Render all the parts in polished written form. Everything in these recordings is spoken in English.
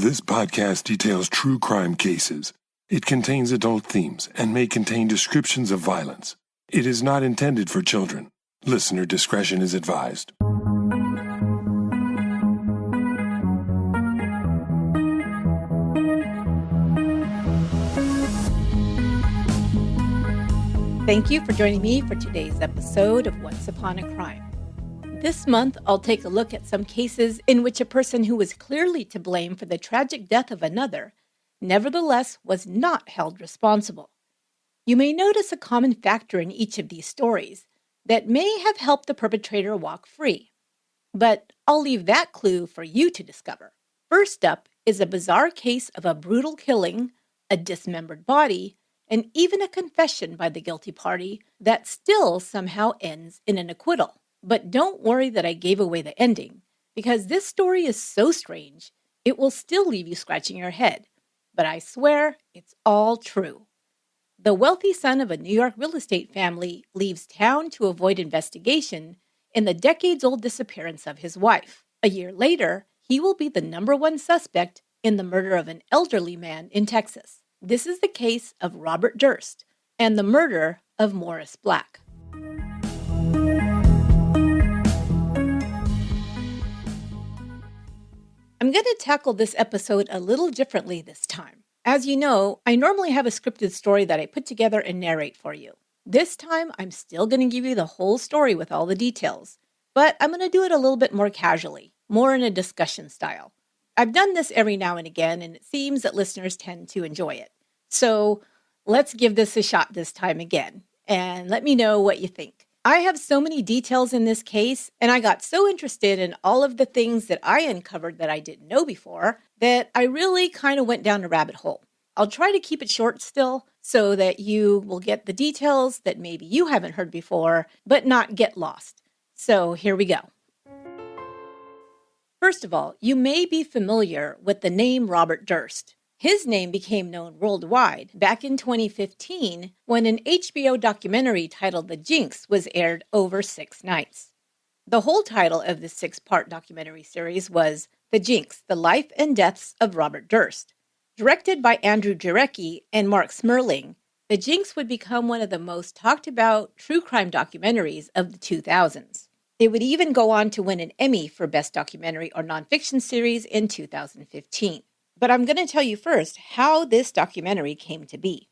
This podcast details true crime cases. It contains adult themes and may contain descriptions of violence. It is not intended for children. Listener discretion is advised. Thank you for joining me for today's episode of Once Upon a Crime. This month, I'll take a look at some cases in which a person who was clearly to blame for the tragic death of another, nevertheless was not held responsible. You may notice a common factor in each of these stories that may have helped the perpetrator walk free. But I'll leave that clue for you to discover. First up is a bizarre case of a brutal killing, a dismembered body, and even a confession by the guilty party that still somehow ends in an acquittal. But don't worry that I gave away the ending, because this story is so strange, it will still leave you scratching your head. But I swear it's all true. The wealthy son of a New York real estate family leaves town to avoid investigation in the decades-old disappearance of his wife. A year later, he will be the #1 suspect in the murder of an elderly man in Texas. This is the case of Robert Durst and the murder of Morris Black. I'm going to tackle this episode a little differently this time. As you know, I normally have a scripted story that I put together and narrate for you. This time, I'm still going to give you the whole story with all the details, but I'm going to do it a little bit more casually, more in a discussion style. I've done this every now and again, and it seems that listeners tend to enjoy it. So let's give this a shot this time again, and let me know what you think. I have so many details in this case, and I got so interested in all of the things that I uncovered that I didn't know before, that I really kind of went down a rabbit hole. I'll try to keep it short still, so that you will get the details that maybe you haven't heard before, but not get lost. So here we go. First of all, you may be familiar with the name Robert Durst. His name became known worldwide back in 2015 when an HBO documentary titled The Jinx was aired over 6 nights. The whole title of this 6-part documentary series was The Jinx, The Life and Deaths of Robert Durst. Directed by Andrew Jarecki and Mark Smerling, The Jinx would become one of the most talked about true crime documentaries of the 2000s. It would even go on to win an Emmy for Best Documentary or Nonfiction Series in 2015. But I'm going to tell you first how this documentary came to be.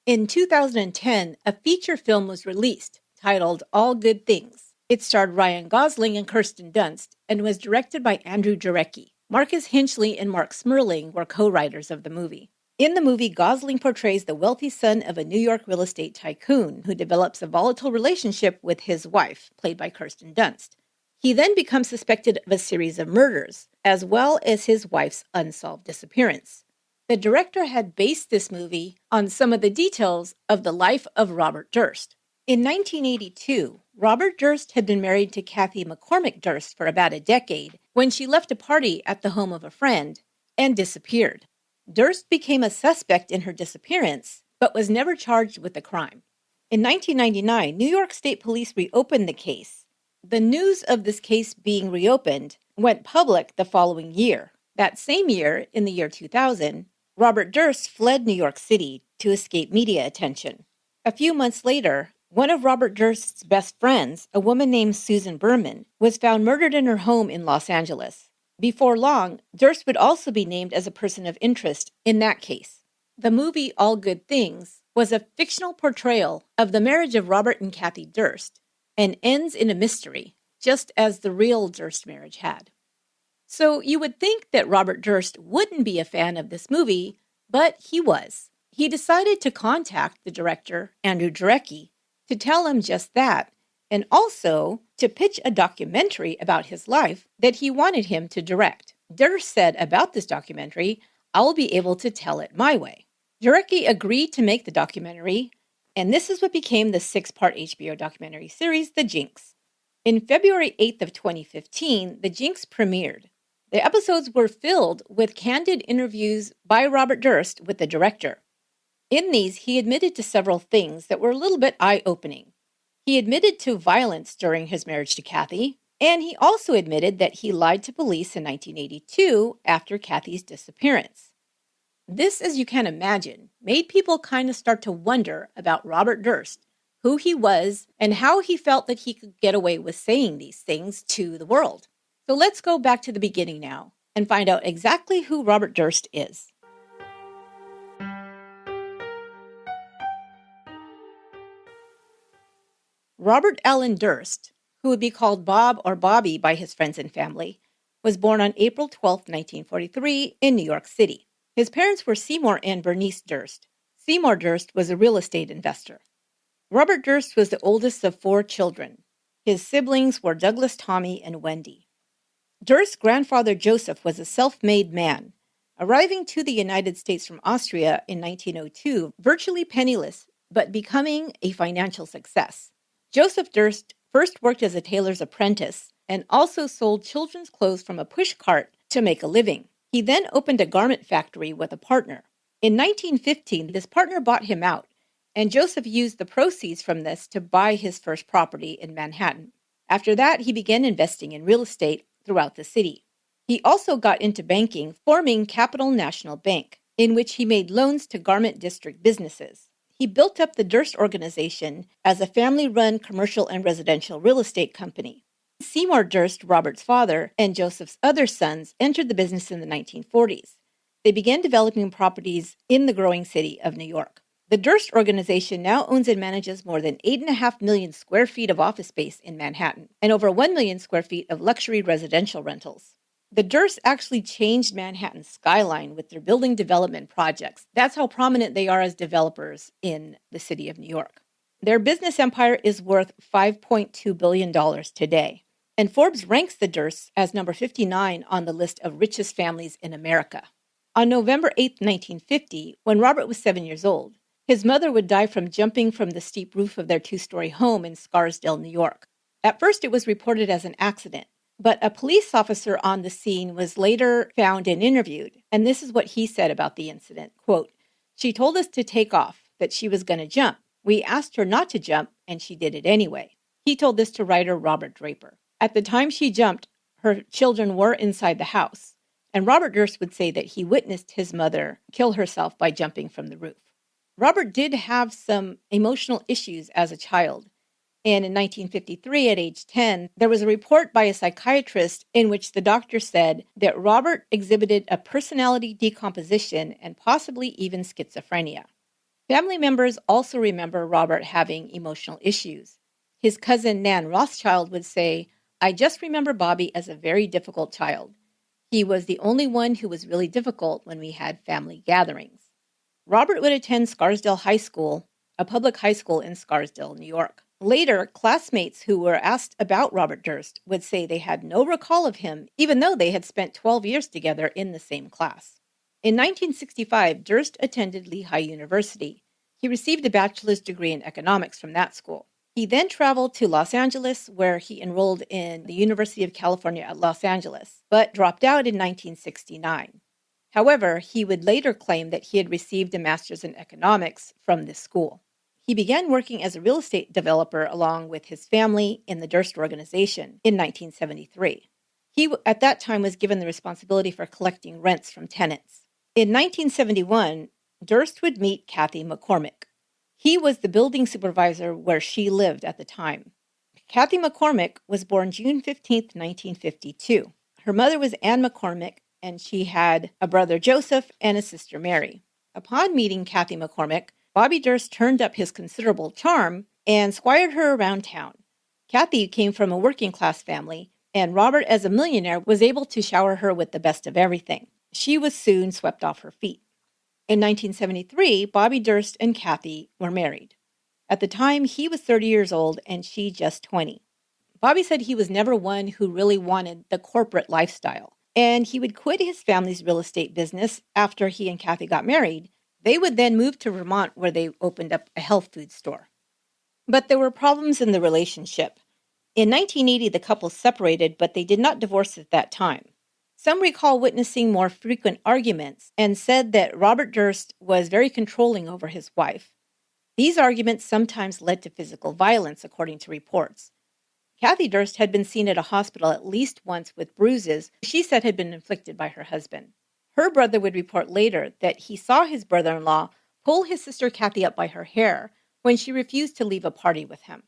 In 2010, a feature film was released titled All Good Things. It starred Ryan Gosling and Kirsten Dunst and was directed by Andrew Jarecki. Marcus Hinchley and Mark Smerling were co-writers of the movie. In the movie, Gosling portrays the wealthy son of a New York real estate tycoon who develops a volatile relationship with his wife, played by Kirsten Dunst. He then becomes suspected of a series of murders, as well as his wife's unsolved disappearance. The director had based this movie on some of the details of the life of Robert Durst. In 1982, Robert Durst had been married to Kathy McCormick Durst for about a decade when she left a party at the home of a friend and disappeared. Durst became a suspect in her disappearance, but was never charged with the crime. In 1999, New York State Police reopened the case. The news of this case being reopened went public the following year. That same year, in the year 2000, Robert Durst fled New York City to escape media attention. A few months later, one of Robert Durst's best friends, a woman named Susan Berman, was found murdered in her home in Los Angeles. Before long, Durst would also be named as a person of interest in that case. The movie All Good Things was a fictional portrayal of the marriage of Robert and Kathy Durst, and ends in a mystery, just as the real Durst marriage had. So you would think that Robert Durst wouldn't be a fan of this movie, but he was. He decided to contact the director, Andrew Jarecki, to tell him just that, and also to pitch a documentary about his life that he wanted him to direct. Durst said about this documentary, "I'll be able to tell it my way." Jarecki agreed to make the documentary, and this is what became the 6-part HBO documentary series, The Jinx. In February 8th of 2015, The Jinx premiered. The episodes were filled with candid interviews by Robert Durst with the director. In these, he admitted to several things that were a little bit eye-opening. He admitted to violence during his marriage to Kathy, And he also admitted that he lied to police in 1982 after Kathy's disappearance. This, as you can imagine, made people kind of start to wonder about Robert Durst, who he was, and how he felt that he could get away with saying these things to the world. So let's go back to the beginning now and find out exactly who Robert Durst is. Robert Allen Durst, who would be called Bob or Bobby by his friends and family, was born on April 12, 1943, in New York City. His parents were Seymour and Bernice Durst. Seymour Durst was a real estate investor. Robert Durst was the oldest of 4 children. His siblings were Douglas, Tommy, and Wendy. Durst's grandfather Joseph was a self-made man, arriving to the United States from Austria in 1902, virtually penniless, but becoming a financial success. Joseph Durst first worked as a tailor's apprentice and also sold children's clothes from a pushcart to make a living. He then opened a garment factory with a partner. In 1915, this partner bought him out, and Joseph used the proceeds from this to buy his first property in Manhattan. After that, he began investing in real estate throughout the city. He also got into banking, forming Capital National Bank, in which he made loans to garment district businesses. He built up the Durst organization as a family-run commercial and residential real estate company. Seymour Durst, Robert's father, and Joseph's other sons entered the business in the 1940s. They began developing properties in the growing city of New York. The Durst organization now owns and manages more than 8.5 million square feet of office space in Manhattan and over 1 million square feet of luxury residential rentals. The Dursts actually changed Manhattan's skyline with their building development projects. That's how prominent they are as developers in the city of New York. Their business empire is worth $5.2 billion today. And Forbes ranks the Dursts as number 59 on the list of richest families in America. On November 8, 1950, when Robert was 7 years old, his mother would die from jumping from the steep roof of their 2-story home in Scarsdale, New York. At first, it was reported as an accident, but a police officer on the scene was later found and interviewed, and this is what he said about the incident. Quote, "She told us to take off, that she was going to jump. We asked her not to jump, and she did it anyway." He told this to writer Robert Draper. At the time she jumped, her children were inside the house, and Robert Durst would say that he witnessed his mother kill herself by jumping from the roof. Robert did have some emotional issues as a child, and in 1953, at age 10, there was a report by a psychiatrist in which the doctor said that Robert exhibited a personality decomposition and possibly even schizophrenia. Family members also remember Robert having emotional issues. His cousin Nan Rothschild would say, "I just remember Bobby as a very difficult child. He was the only one who was really difficult when we had family gatherings." Robert would attend Scarsdale High School, a public high school in Scarsdale, New York. Later, classmates who were asked about Robert Durst would say they had no recall of him, even though they had spent 12 years together in the same class. In 1965, Durst attended Lehigh University. He received a bachelor's degree in economics from that school. He then traveled to Los Angeles, where he enrolled in the University of California at Los Angeles, but dropped out in 1969. However, he would later claim that he had received a master's in economics from this school. He began working as a real estate developer along with his family in the Durst organization in 1973. He, at that time, was given the responsibility for collecting rents from tenants. In 1971, Durst would meet Kathy McCormick. He was the building supervisor where she lived at the time. Kathy McCormick was born June 15, 1952. Her mother was Anne McCormick, and she had a brother Joseph and a sister Mary. Upon meeting Kathy McCormick, Bobby Durst turned up his considerable charm and squired her around town. Kathy came from a working-class family, and Robert, as a millionaire, was able to shower her with the best of everything. She was soon swept off her feet. In 1973, Bobby Durst and Kathy were married. At the time, he was 30 years old and she just 20. Bobby said he was never one who really wanted the corporate lifestyle, and he would quit his family's real estate business after he and Kathy got married. They would then move to Vermont, where they opened up a health food store. But there were problems in the relationship. In 1980, the couple separated, but they did not divorce at that time. Some recall witnessing more frequent arguments and said that Robert Durst was very controlling over his wife. These arguments sometimes led to physical violence, according to reports. Kathy Durst had been seen at a hospital at least once with bruises she said had been inflicted by her husband. Her brother would report later that he saw his brother-in-law pull his sister Kathy up by her hair when she refused to leave a party with him.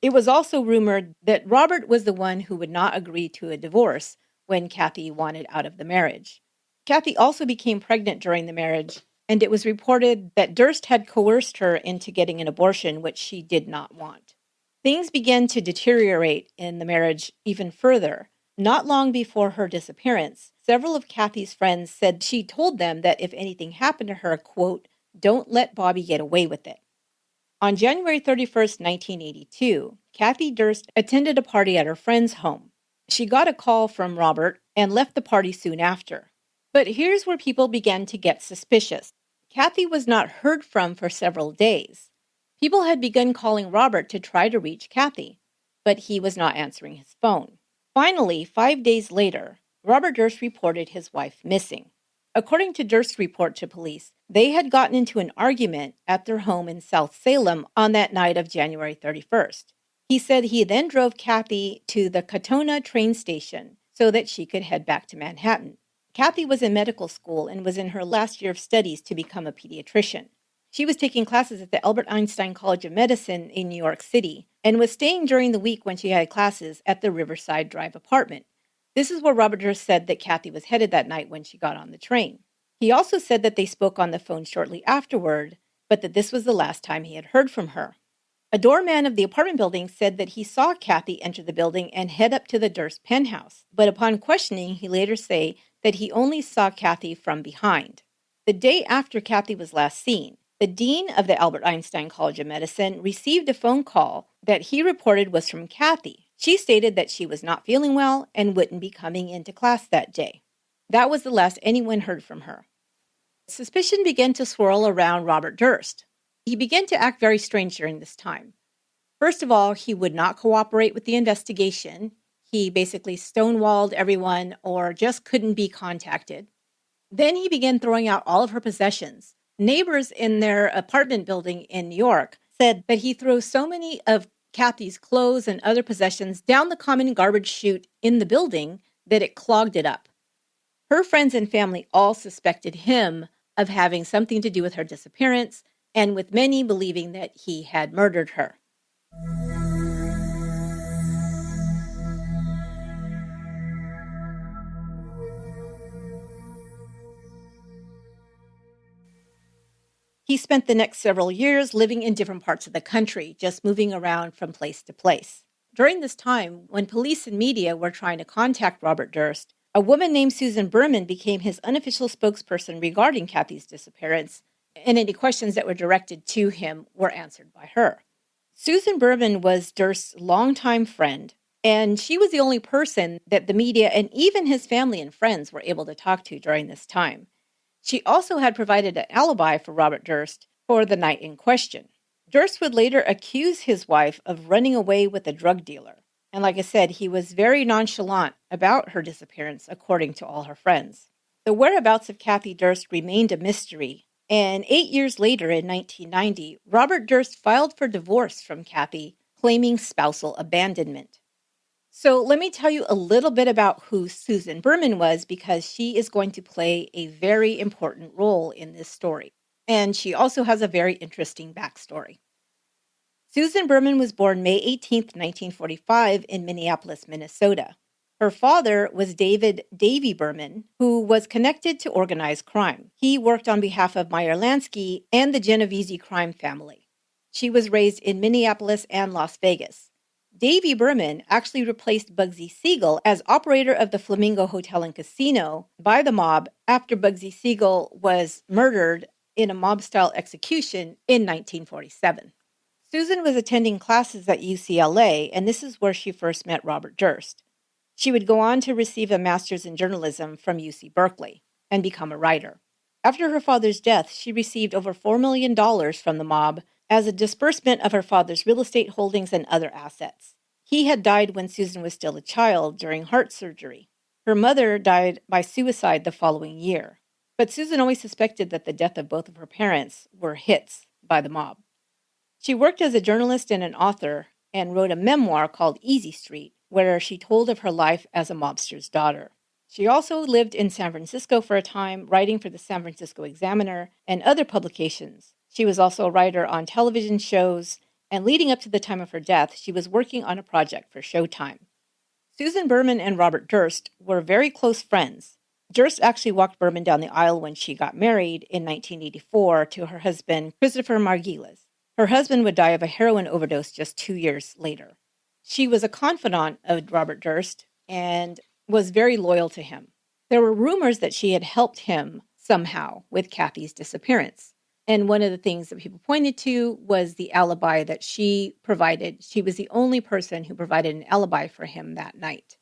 It was also rumored that Robert was the one who would not agree to a divorce when Kathy wanted out of the marriage. Kathy also became pregnant during the marriage, and it was reported that Durst had coerced her into getting an abortion, which she did not want. Things began to deteriorate in the marriage even further. Not long before her disappearance, several of Kathy's friends said she told them that if anything happened to her, quote, "Don't let Bobby get away with it." On January 31st, 1982, Kathy Durst attended a party at her friend's home. She got a call from Robert and left the party soon after. But here's where people began to get suspicious. Kathy was not heard from for several days. People had begun calling Robert to try to reach Kathy, but he was not answering his phone. Finally, 5 days later, Robert Durst reported his wife missing. According to Durst's report to police, they had gotten into an argument at their home in South Salem on that night of January 31st. He said he then drove Kathy to the Katona train station so that she could head back to Manhattan. Kathy was in medical school and was in her last year of studies to become a pediatrician. She was taking classes at the Albert Einstein College of Medicine in New York City and was staying during the week when she had classes at the Riverside Drive apartment. This is where Robert Durst said that Kathy was headed that night when she got on the train. He also said that they spoke on the phone shortly afterward, but that this was the last time he had heard from her. A doorman of the apartment building said that he saw Kathy enter the building and head up to the Durst penthouse, but upon questioning, he later said that he only saw Kathy from behind. The day after Kathy was last seen, the dean of the Albert Einstein College of Medicine received a phone call that he reported was from Kathy. She stated that she was not feeling well and wouldn't be coming into class that day. That was the last anyone heard from her. Suspicion began to swirl around Robert Durst. He began to act very strange during this time. First of all, he would not cooperate with the investigation. He basically stonewalled everyone or just couldn't be contacted. Then he began throwing out all of her possessions. Neighbors in their apartment building in New York said that he threw so many of Kathy's clothes and other possessions down the common garbage chute in the building that it clogged it up. Her friends and family all suspected him of having something to do with her disappearance, and with many believing that he had murdered her. He spent the next several years living in different parts of the country, just moving around from place to place. During this time, when police and media were trying to contact Robert Durst, a woman named Susan Berman became his unofficial spokesperson regarding Kathy's disappearance, and any questions that were directed to him were answered by her. Susan Berman was Durst's longtime friend, and she was the only person that the media and even his family and friends were able to talk to during this time. She also had provided an alibi for Robert Durst for the night in question. Durst would later accuse his wife of running away with a drug dealer. And like I said, he was very nonchalant about her disappearance, according to all her friends. The whereabouts of Kathy Durst remained a mystery, and 8 years later, in 1990, Robert Durst filed for divorce from Kathy, claiming spousal abandonment. So let me tell you a little bit about who Susan Berman was, because she is going to play a very important role in this story. And she also has a very interesting backstory. Susan Berman was born May 18, 1945 in Minneapolis, Minnesota. Her father was David "Davy" Berman, who was connected to organized crime. He worked on behalf of Meyer Lansky and the Genovese crime family. She was raised in Minneapolis and Las Vegas. Davy Berman actually replaced Bugsy Siegel as operator of the Flamingo Hotel and Casino by the mob after Bugsy Siegel was murdered in a mob-style execution in 1947. Susan was attending classes at UCLA, and this is where she first met Robert Durst. She would go on to receive a master's in journalism from UC Berkeley and become a writer. After her father's death, she received over $4 million from the mob as a disbursement of her father's real estate holdings and other assets. He had died when Susan was still a child during heart surgery. Her mother died by suicide the following year, but Susan always suspected that the death of both of her parents were hits by the mob. She worked as a journalist and an author, and wrote a memoir called Easy Street, where she told of her life as a mobster's daughter. She also lived in San Francisco for a time, writing for the San Francisco Examiner and other publications. She was also a writer on television shows, and leading up to the time of her death, she was working on a project for Showtime. Susan Berman and Robert Durst were very close friends. Durst actually walked Berman down the aisle when she got married in 1984 to her husband, Christopher Margulies. Her husband would die of a heroin overdose just 2 years later. She was a confidant of Robert Durst and was very loyal to him. There were rumors that she had helped him somehow with Kathy's disappearance. And one of the things that people pointed to was the alibi that she provided. She was the only person who provided an alibi for him that night.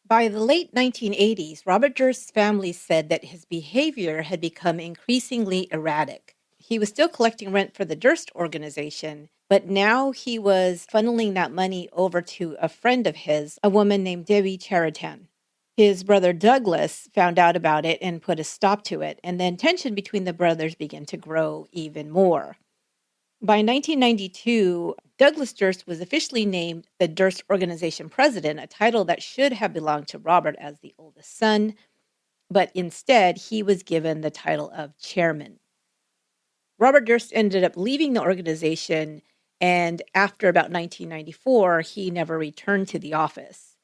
By the late 1980s, Robert Durst's family said that his behavior had become increasingly erratic. He was still collecting rent for the Durst organization, but now he was funneling that money over to a friend of his, a woman named Debbie Charitan. His brother Douglas found out about it and put a stop to it, and then tension between the brothers began to grow even more. By 1992, Douglas Durst was officially named the Durst Organization president, a title that should have belonged to Robert as the oldest son, but instead he was given the title of chairman. Robert Durst ended up leaving the organization, and after about 1994, he never returned to the office.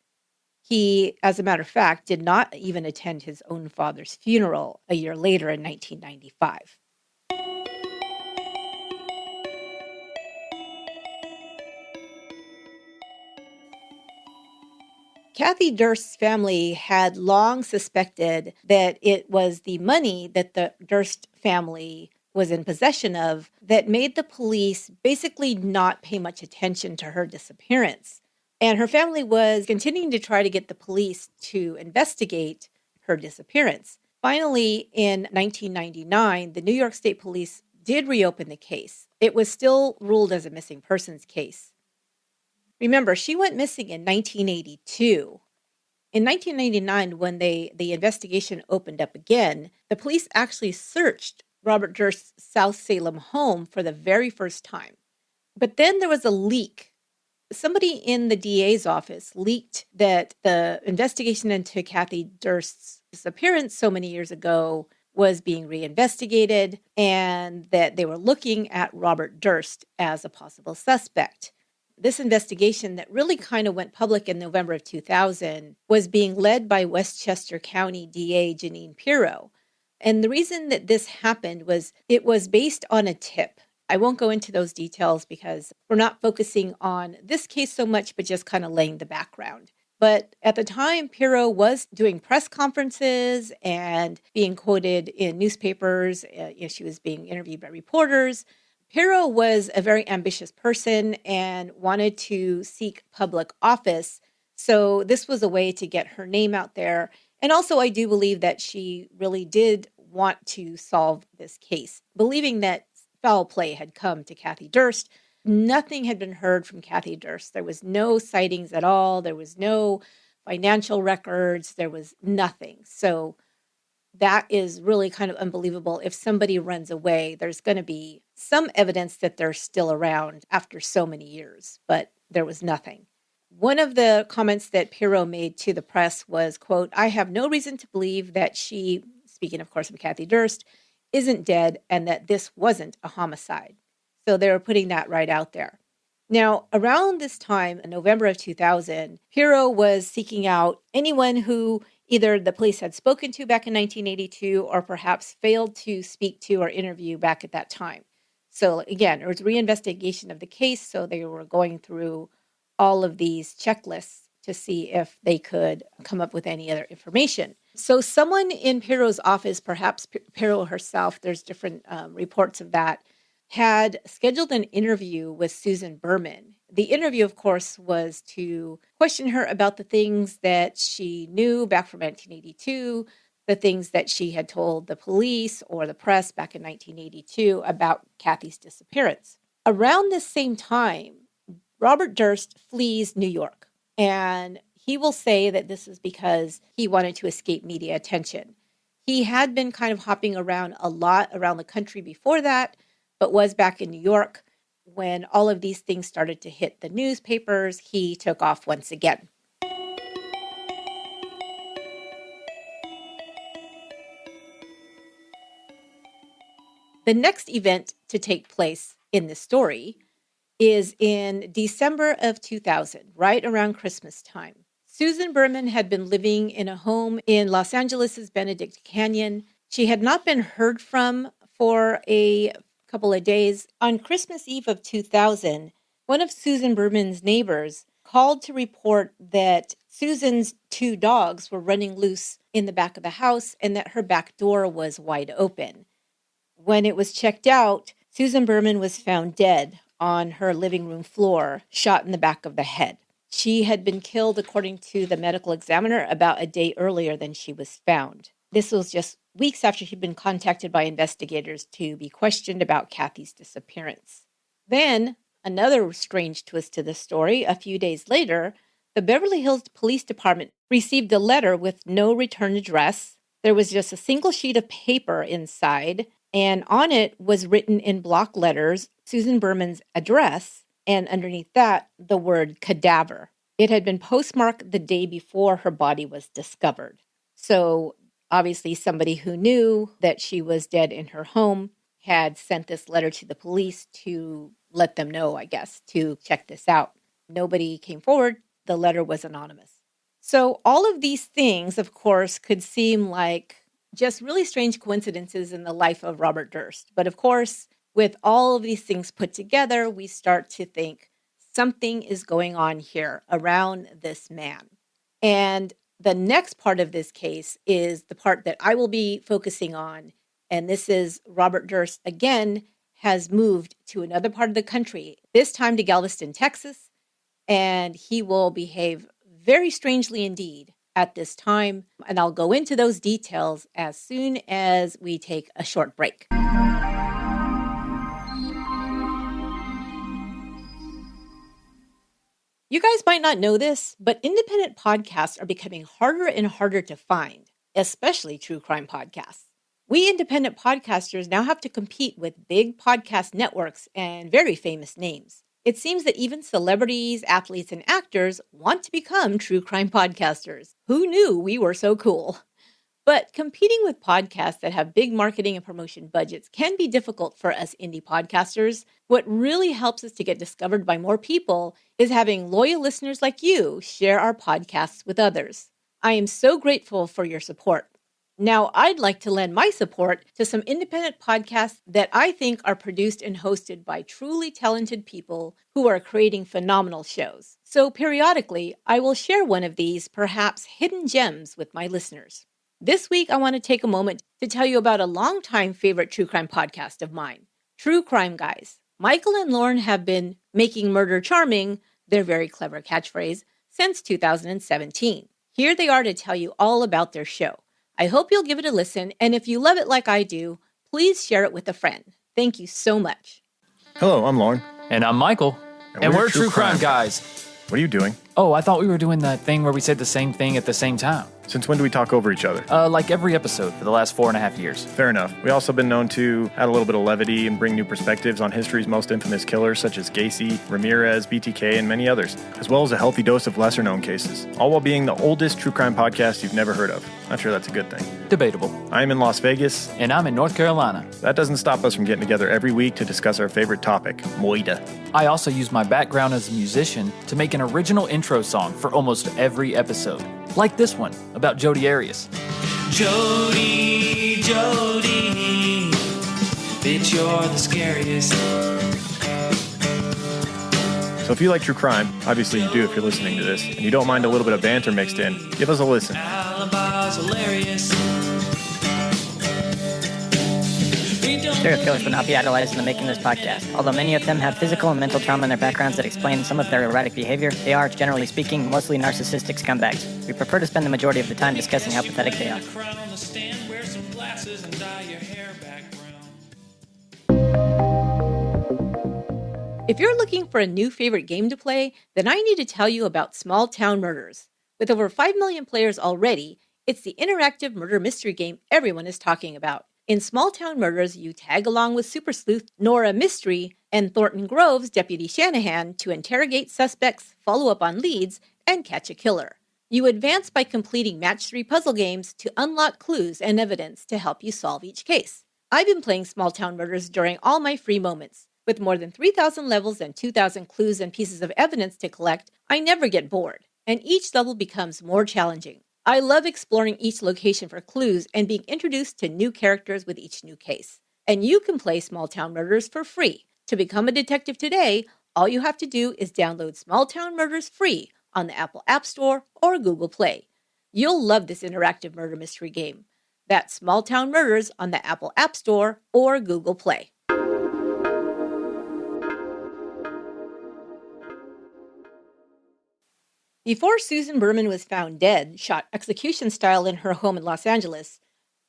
He, as a matter of fact, did not even attend his own father's funeral a year later in 1995. Kathy Durst's family had long suspected that it was the money that the Durst family was in possession of that made the police basically not pay much attention to her disappearance. And her family was continuing to try to get the police to investigate her disappearance. Finally, in 1999, the New York State Police did reopen the case. It was still ruled as a missing persons case. Remember, she went missing in 1982. In 1999, when the investigation opened up again, the police actually searched Robert Durst's South Salem home for the very first time. But then there was a leak. Somebody in the DA's office leaked that the investigation into Kathy Durst's disappearance so many years ago was being reinvestigated and that they were looking at Robert Durst as a possible suspect. This investigation that really kind of went public in November of 2000 was being led by Westchester County DA Jeanine Pirro. And the reason that this happened was it was based on a tip. I won't go into those details because we're not focusing on this case so much, but just kind of laying the background. But at the time, Pirro was doing press conferences and being quoted in newspapers. She was being interviewed by reporters. Pirro was a very ambitious person and wanted to seek public office. So this was a way to get her name out there. And also, I do believe that she really did want to solve this case, believing that foul play had come to Kathy Durst. Nothing had been heard from Kathy Durst. There was no sightings at all. There was no financial records. There was nothing. So that is really kind of unbelievable. If somebody runs away, there's going to be some evidence that they're still around after so many years, but there was nothing. One of the comments that Pirro made to the press was, quote, "I have no reason to believe that she," speaking of course of Kathy Durst, "isn't dead and that this wasn't a homicide." So they were putting that right out there. Now, around this time, in November of 2000, Pirro was seeking out anyone who either the police had spoken to back in 1982 or perhaps failed to speak to or interview back at that time. So again, there was a reinvestigation of the case, so they were going through all of these checklists to see if they could come up with any other information. So someone in Pirro's office, perhaps Pirro herself, there's different reports of that, had scheduled an interview with Susan Berman. The interview, of course, was to question her about the things that she knew back from 1982, the things that she had told the police or the press back in 1982 about Kathy's disappearance. Around this same time, Robert Durst flees New York, and he will say that this is because he wanted to escape media attention. He had been kind of hopping around a lot around the country before that, but was back in New York when all of these things started to hit the newspapers, he took off once again. The next event to take place in this story is in December of 2000, right around Christmas time. Susan Berman had been living in a home in Los Angeles' Benedict Canyon. She had not been heard from for a couple of days. On Christmas Eve of 2000, one of Susan Berman's neighbors called to report that Susan's 2 dogs were running loose in the back of the house and that her back door was wide open. When it was checked out, Susan Berman was found dead on her living room floor, shot in the back of the head. She had been killed, according to the medical examiner, about a day earlier than she was found. This was just weeks after she'd been contacted by investigators to be questioned about Kathy's disappearance. Then, another strange twist to the story, a few days later, the Beverly Hills Police Department received a letter with no return address. There was just a single sheet of paper inside, and on it was written in block letters Susan Berman's address, and underneath that, the word cadaver. It had been postmarked the day before her body was discovered. So obviously somebody who knew that she was dead in her home had sent this letter to the police to let them know, I guess, to check this out. Nobody came forward. The letter was anonymous. So all of these things, of course, could seem like just really strange coincidences in the life of Robert Durst. But of course, with all of these things put together, we start to think something is going on here around this man. And the next part of this case is the part that I will be focusing on. And this is Robert Durst, again, has moved to another part of the country, this time to Galveston, Texas. And he will behave very strangely indeed at this time, and I'll go into those details as soon as we take a short break. You guys might not know this, but independent podcasts are becoming harder and harder to find, especially true crime podcasts. We independent podcasters now have to compete with big podcast networks and very famous names. It seems that even celebrities, athletes, and actors want to become true crime podcasters. Who knew we were so cool? But competing with podcasts that have big marketing and promotion budgets can be difficult for us indie podcasters. What really helps us to get discovered by more people is having loyal listeners like you share our podcasts with others. I am so grateful for your support. Now, I'd like to lend my support to some independent podcasts that I think are produced and hosted by truly talented people who are creating phenomenal shows. So periodically, I will share one of these perhaps hidden gems with my listeners. This week, I want to take a moment to tell you about a longtime favorite true crime podcast of mine, True Crime Guys. Michael and Lauren have been making murder charming, their very clever catchphrase, since 2017. Here they are to tell you all about their show. I hope you'll give it a listen, and if you love it like I do, please share it with a friend. Thank you so much. Hello, I'm Lauren. And I'm Michael. And we're True Crime Guys. What are you doing? Oh, I thought we were doing that thing where we said the same thing at the same time. Since when do we talk over each other? Like every episode for the last 4.5 years. Fair enough. We also been known to add a little bit of levity and bring new perspectives on history's most infamous killers such as Gacy, Ramirez, BTK, and many others, as well as a healthy dose of lesser-known cases, all while being the oldest true crime podcast you've never heard of. Not sure that's a good thing. Debatable. I'm in Las Vegas. And I'm in North Carolina. That doesn't stop us from getting together every week to discuss our favorite topic, Moida. I also use my background as a musician to make an original intro song for almost every episode. Like this one, about Jodi Arias. Jodi, Jodi, bitch, you're the scariest. So if you like true crime, obviously you do if you're listening to this, and you don't mind a little bit of banter mixed in, give us a listen. Alibi's hilarious. Serial killers would not be idolized in the making of this podcast. Although many of them have physical and mental trauma in their backgrounds that explain some of their erratic behavior, they are, generally speaking, mostly narcissistic scumbags. We prefer to spend the majority of the time discussing how pathetic they are. If you're looking for a new favorite game to play, then I need to tell you about Small Town Murders. With over 5 million players already, it's the interactive murder mystery game everyone is talking about. In Small Town Murders, you tag along with super sleuth Nora Mystery and Thornton Grove's Deputy Shanahan to interrogate suspects, follow up on leads, and catch a killer. You advance by completing match 3 puzzle games to unlock clues and evidence to help you solve each case. I've been playing Small Town Murders during all my free moments. With more than 3,000 levels and 2,000 clues and pieces of evidence to collect, I never get bored, and each level becomes more challenging. I love exploring each location for clues and being introduced to new characters with each new case. And you can play Small Town Murders for free. To become a detective today, all you have to do is download Small Town Murders free on the Apple App Store or Google Play. You'll love this interactive murder mystery game. That's Small Town Murders on the Apple App Store or Google Play. Before Susan Berman was found dead, shot execution style in her home in Los Angeles,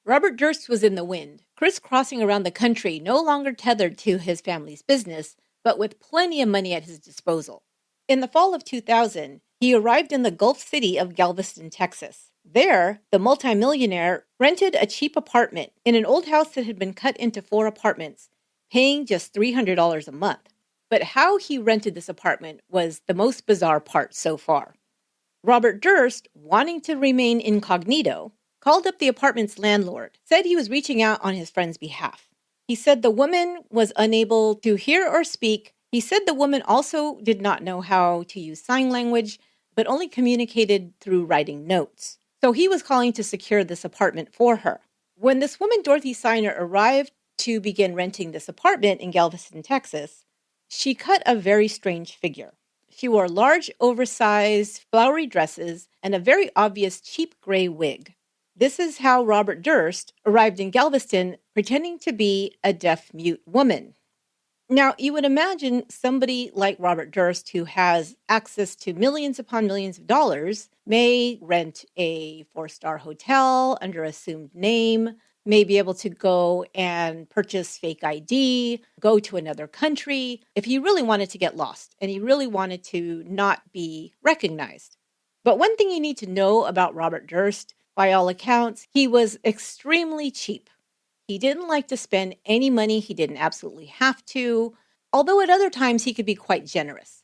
Robert Durst was in the wind, crisscrossing around the country, no longer tethered to his family's business, but with plenty of money at his disposal. In the fall of 2000, he arrived in the Gulf city of Galveston, Texas. There, the multimillionaire rented a cheap apartment in an old house that had been cut into 4 apartments, paying just $300 a month. But how he rented this apartment was the most bizarre part so far. Robert Durst, wanting to remain incognito, called up the apartment's landlord, said he was reaching out on his friend's behalf. He said the woman was unable to hear or speak. He said the woman also did not know how to use sign language, but only communicated through writing notes. So he was calling to secure this apartment for her. When this woman, Dorothy Siner, arrived to begin renting this apartment in Galveston, Texas, she cut a very strange figure. She wore large, oversized, flowery dresses and a very obvious cheap gray wig. This is how Robert Durst arrived in Galveston pretending to be a deaf-mute woman. Now, you would imagine somebody like Robert Durst, who has access to millions upon millions of dollars, may rent a 4-star hotel under assumed name, may be able to go and purchase fake ID, go to another country, if he really wanted to get lost and he really wanted to not be recognized. But one thing you need to know about Robert Durst, by all accounts, he was extremely cheap. He didn't like to spend any money he didn't absolutely have to, although at other times he could be quite generous.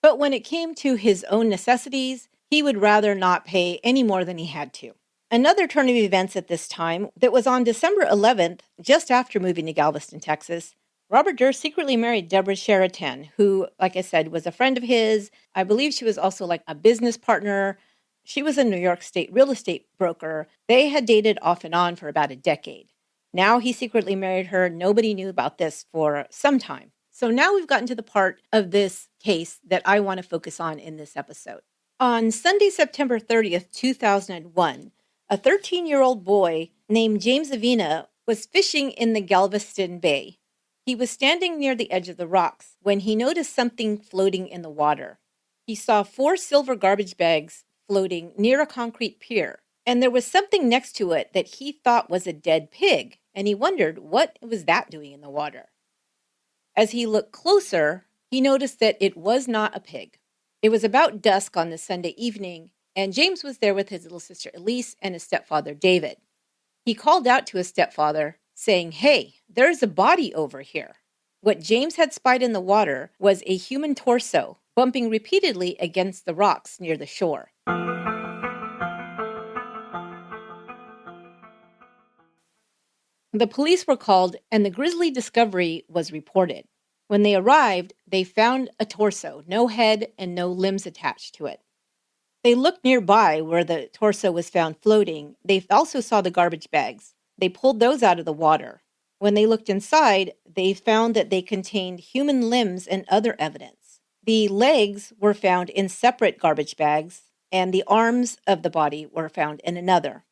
But when it came to his own necessities, he would rather not pay any more than he had to. Another turn of events at this time that was on December 11th, just after moving to Galveston, Texas, Robert Durst secretly married Deborah Sheraton, who, like I said, was a friend of his. I believe she was also like a business partner. She was a New York State real estate broker. They had dated off and on for about a decade. Now he secretly married her. Nobody knew about this for some time. So now we've gotten to the part of this case that I want to focus on in this episode. On Sunday, September 30th, 2001, a 13-year-old boy named James Avina was fishing in the Galveston Bay. He was standing near the edge of the rocks when he noticed something floating in the water. He saw 4 silver garbage bags floating near a concrete pier, and there was something next to it that he thought was a dead pig, and he wondered what was that doing in the water. As he looked closer, he noticed that it was not a pig. It was about dusk on the Sunday evening, and James was there with his little sister Elise and his stepfather David. He called out to his stepfather, saying, "Hey, there's a body over here." What James had spied in the water was a human torso bumping repeatedly against the rocks near the shore. The police were called, and the grisly discovery was reported. When they arrived, they found a torso, no head and no limbs attached to it. They looked nearby where the torso was found floating. They also saw the garbage bags. They pulled those out of the water. When they looked inside, they found that they contained human limbs and other evidence. The legs were found in separate garbage bags, and the arms of the body were found in another.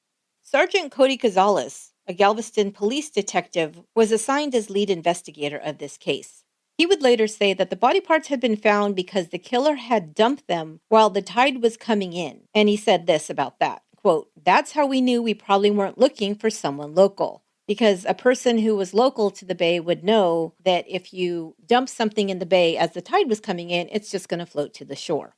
Sergeant Cody Gonzalez, a Galveston police detective, was assigned as lead investigator of this case. He would later say that the body parts had been found because the killer had dumped them while the tide was coming in. And he said this about that, quote, "That's how we knew we probably weren't looking for someone local. Because a person who was local to the bay would know that if you dump something in the bay as the tide was coming in, it's just going to float to the shore."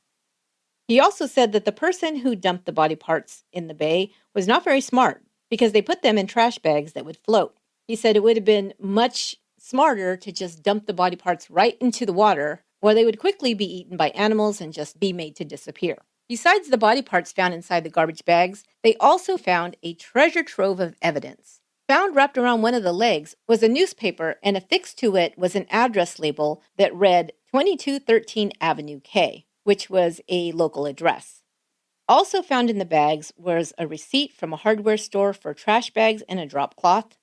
He also said that the person who dumped the body parts in the bay was not very smart because they put them in trash bags that would float. He said it would have been much smarter to just dump the body parts right into the water, or they would quickly be eaten by animals and just be made to disappear. Besides the body parts found inside the garbage bags, they also found a treasure trove of evidence. Found wrapped around one of the legs was a newspaper, and affixed to it was an address label that read 2213 Avenue K, which was a local address. Also found in the bags was a receipt from a hardware store for trash bags and a drop cloth,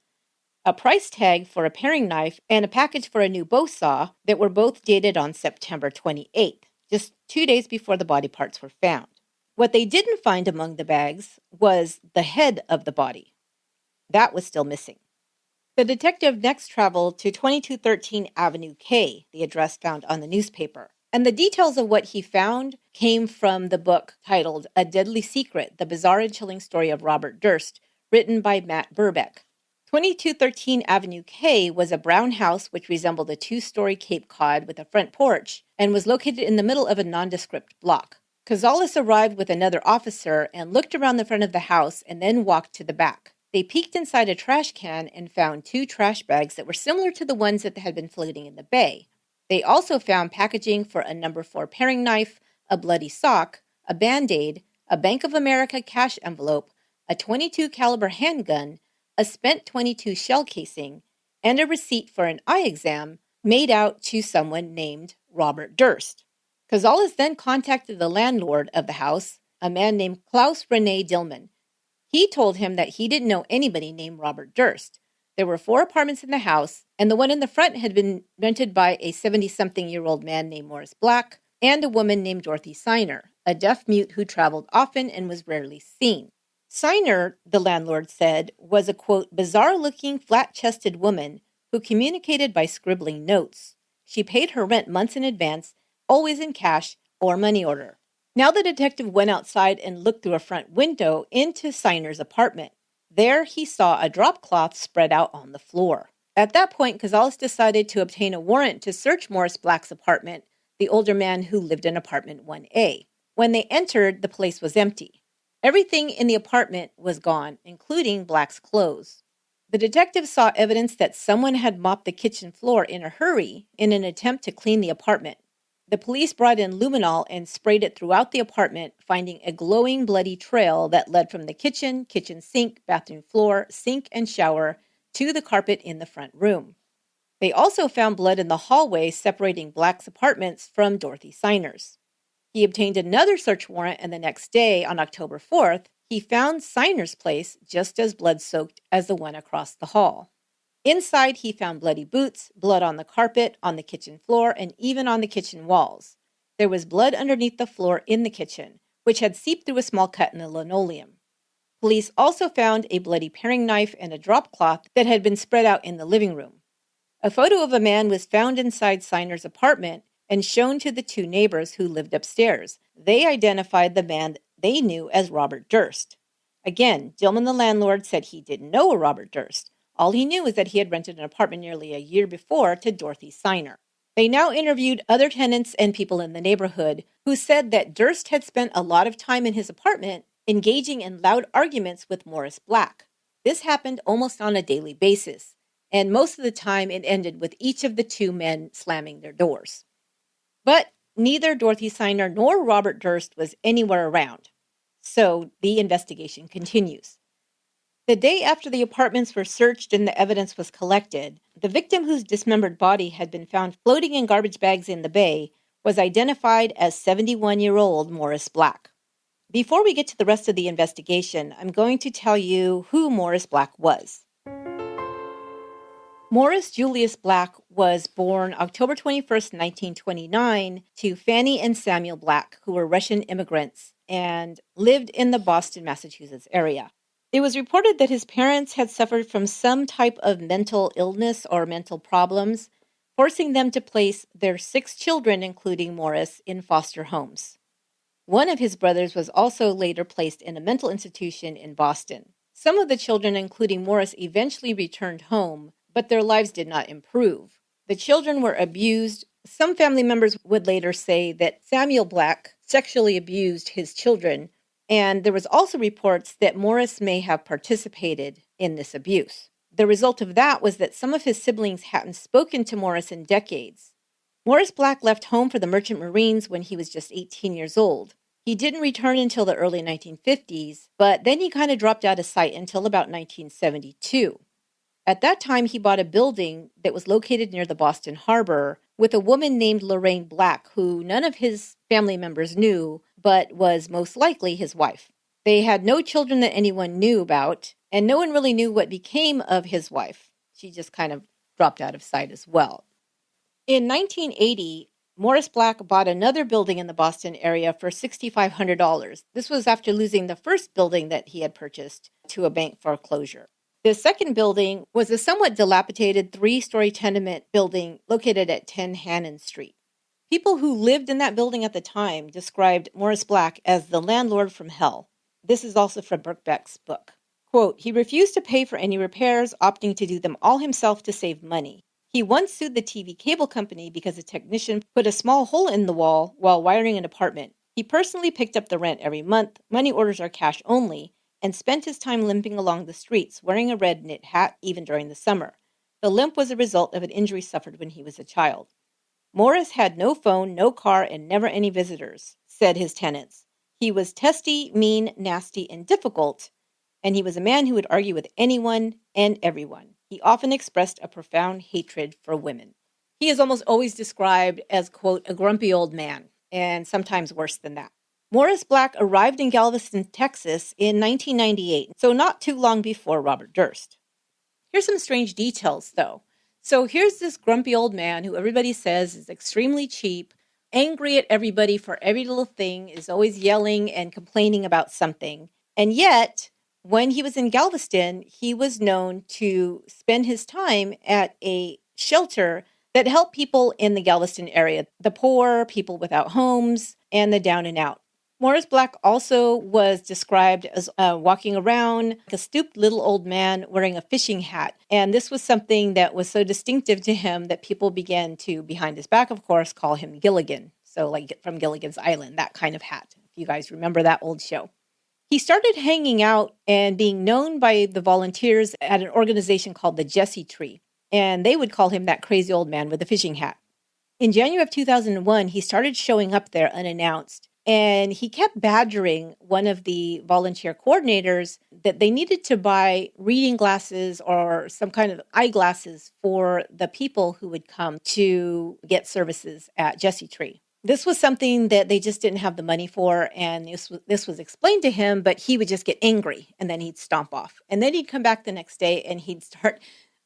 a price tag for a paring knife, and a package for a new bow saw that were both dated on September 28th, just 2 days before the body parts were found. What they didn't find among the bags was the head of the body. That was still missing. The detective next traveled to 2213 Avenue K, the address found on the newspaper. And the details of what he found came from the book titled A Deadly Secret, The Bizarre and Chilling Story of Robert Durst, written by Matt Birkbeck. 2213 Avenue K was a brown house which resembled a 2-story Cape Cod with a front porch and was located in the middle of a nondescript block. Cazales arrived with another officer and looked around the front of the house and then walked to the back. They peeked inside a trash can and found 2 trash bags that were similar to the ones that had been floating in the bay. They also found packaging for a No. 4 paring knife, a bloody sock, a Band-Aid, a Bank of America cash envelope, a .22 caliber handgun, a spent .22 shell casing, and a receipt for an eye exam made out to someone named Robert Durst. Cazales then contacted the landlord of the house, a man named Klaus Rene Dillman. He told him that he didn't know anybody named Robert Durst. There were 4 apartments in the house, and the one in the front had been rented by a 70-something-year-old man named Morris Black and a woman named Dorothy Siner, a deaf-mute who traveled often and was rarely seen. Siner, the landlord said, was a, quote, bizarre-looking, flat-chested woman who communicated by scribbling notes. She paid her rent months in advance, always in cash or money order. Now the detective went outside and looked through a front window into Siner's apartment. There he saw a drop cloth spread out on the floor. At that point, Cazales decided to obtain a warrant to search Morris Black's apartment, the older man who lived in apartment 1A. When they entered, the place was empty. Everything in the apartment was gone, including Black's clothes. The detective saw evidence that someone had mopped the kitchen floor in a hurry in an attempt to clean the apartment. The police brought in luminol and sprayed it throughout the apartment, finding a glowing, bloody trail that led from the kitchen sink, bathroom floor, sink, and shower to the carpet in the front room. They also found blood in the hallway separating Black's apartments from Dorothy Siner's. He obtained another search warrant, and the next day, on October 4th, he found Siner's place just as blood-soaked as the one across the hall. Inside, he found bloody boots, blood on the carpet, on the kitchen floor, and even on the kitchen walls. There was blood underneath the floor in the kitchen, which had seeped through a small cut in the linoleum. Police also found a bloody paring knife and a drop cloth that had been spread out in the living room. A photo of a man was found inside Siner's apartment and shown to the 2 neighbors who lived upstairs. They identified the man they knew as Robert Durst. Again, Dillman, the landlord, said he didn't know a Robert Durst. All he knew was that he had rented an apartment nearly a year before to Dorothy Siner. They now interviewed other tenants and people in the neighborhood who said that Durst had spent a lot of time in his apartment engaging in loud arguments with Morris Black. This happened almost on a daily basis, and most of the time it ended with each of the 2 men slamming their doors. But neither Dorothy Siner nor Robert Durst was anywhere around, so the investigation continues. The day after the apartments were searched and the evidence was collected, the victim whose dismembered body had been found floating in garbage bags in the bay was identified as 71-year-old Morris Black. Before we get to the rest of the investigation, I'm going to tell you who Morris Black was. Morris Julius Black was born October 21st, 1929, to Fanny and Samuel Black, who were Russian immigrants and lived in the Boston, Massachusetts area. It was reported that his parents had suffered from some type of mental illness or mental problems, forcing them to place their 6 children, including Morris, in foster homes. One of his brothers was also later placed in a mental institution in Boston. Some of the children, including Morris, eventually returned home, but their lives did not improve. The children were abused. Some family members would later say that Samuel Black sexually abused his children, and there was also reports that Morris may have participated in this abuse. The result of that was that some of his siblings hadn't spoken to Morris in decades. Morris Black left home for the Merchant Marines when he was just 18 years old. He didn't return until the early 1950s, but then he kind of dropped out of sight until about 1972. At that time, he bought a building that was located near the Boston Harbor with a woman named Lorraine Black, who none of his family members knew, but was most likely his wife. They had no children that anyone knew about, and no one really knew what became of his wife. She just kind of dropped out of sight as well. In 1980, Morris Black bought another building in the Boston area for $6,500. This was after losing the first building that he had purchased to a bank foreclosure. The second building was a somewhat dilapidated 3-story tenement building located at 10 Hannon Street. People who lived in that building at the time described Morris Black as the landlord from hell. This is also from Birkbeck's book. Quote, he refused to pay for any repairs, opting to do them all himself to save money. He once sued the TV cable company because a technician put a small hole in the wall while wiring an apartment. He personally picked up the rent every month, money orders are cash only, and spent his time limping along the streets, wearing a red knit hat even during the summer. The limp was a result of an injury suffered when he was a child. Morris had no phone, no car, and never any visitors, said his tenants. He was testy, mean, nasty, and difficult, and he was a man who would argue with anyone and everyone. He often expressed a profound hatred for women. He is almost always described as, quote, a grumpy old man, and sometimes worse than that. Morris Black arrived in Galveston, Texas in 1998, so not too long before Robert Durst. Here's some strange details, though. So here's this grumpy old man who everybody says is extremely cheap, angry at everybody for every little thing, is always yelling and complaining about something. And yet, when he was in Galveston, he was known to spend his time at a shelter that helped people in the Galveston area, the poor, people without homes, and the down and out. Morris Black also was described as walking around like a stooped little old man wearing a fishing hat. And this was something that was so distinctive to him that people began to, behind his back, of course, call him Gilligan. So like from Gilligan's Island, that kind of hat, if you guys remember that old show. He started hanging out and being known by the volunteers at an organization called the Jesse Tree. And they would call him that crazy old man with the fishing hat. In January of 2001, he started showing up there unannounced. And he kept badgering one of the volunteer coordinators that they needed to buy reading glasses or some kind of eyeglasses for the people who would come to get services at Jesse Tree. This was something that they just didn't have the money for, and this was explained to him, but he would just get angry, and then he'd stomp off. And then he'd come back the next day, and he'd start,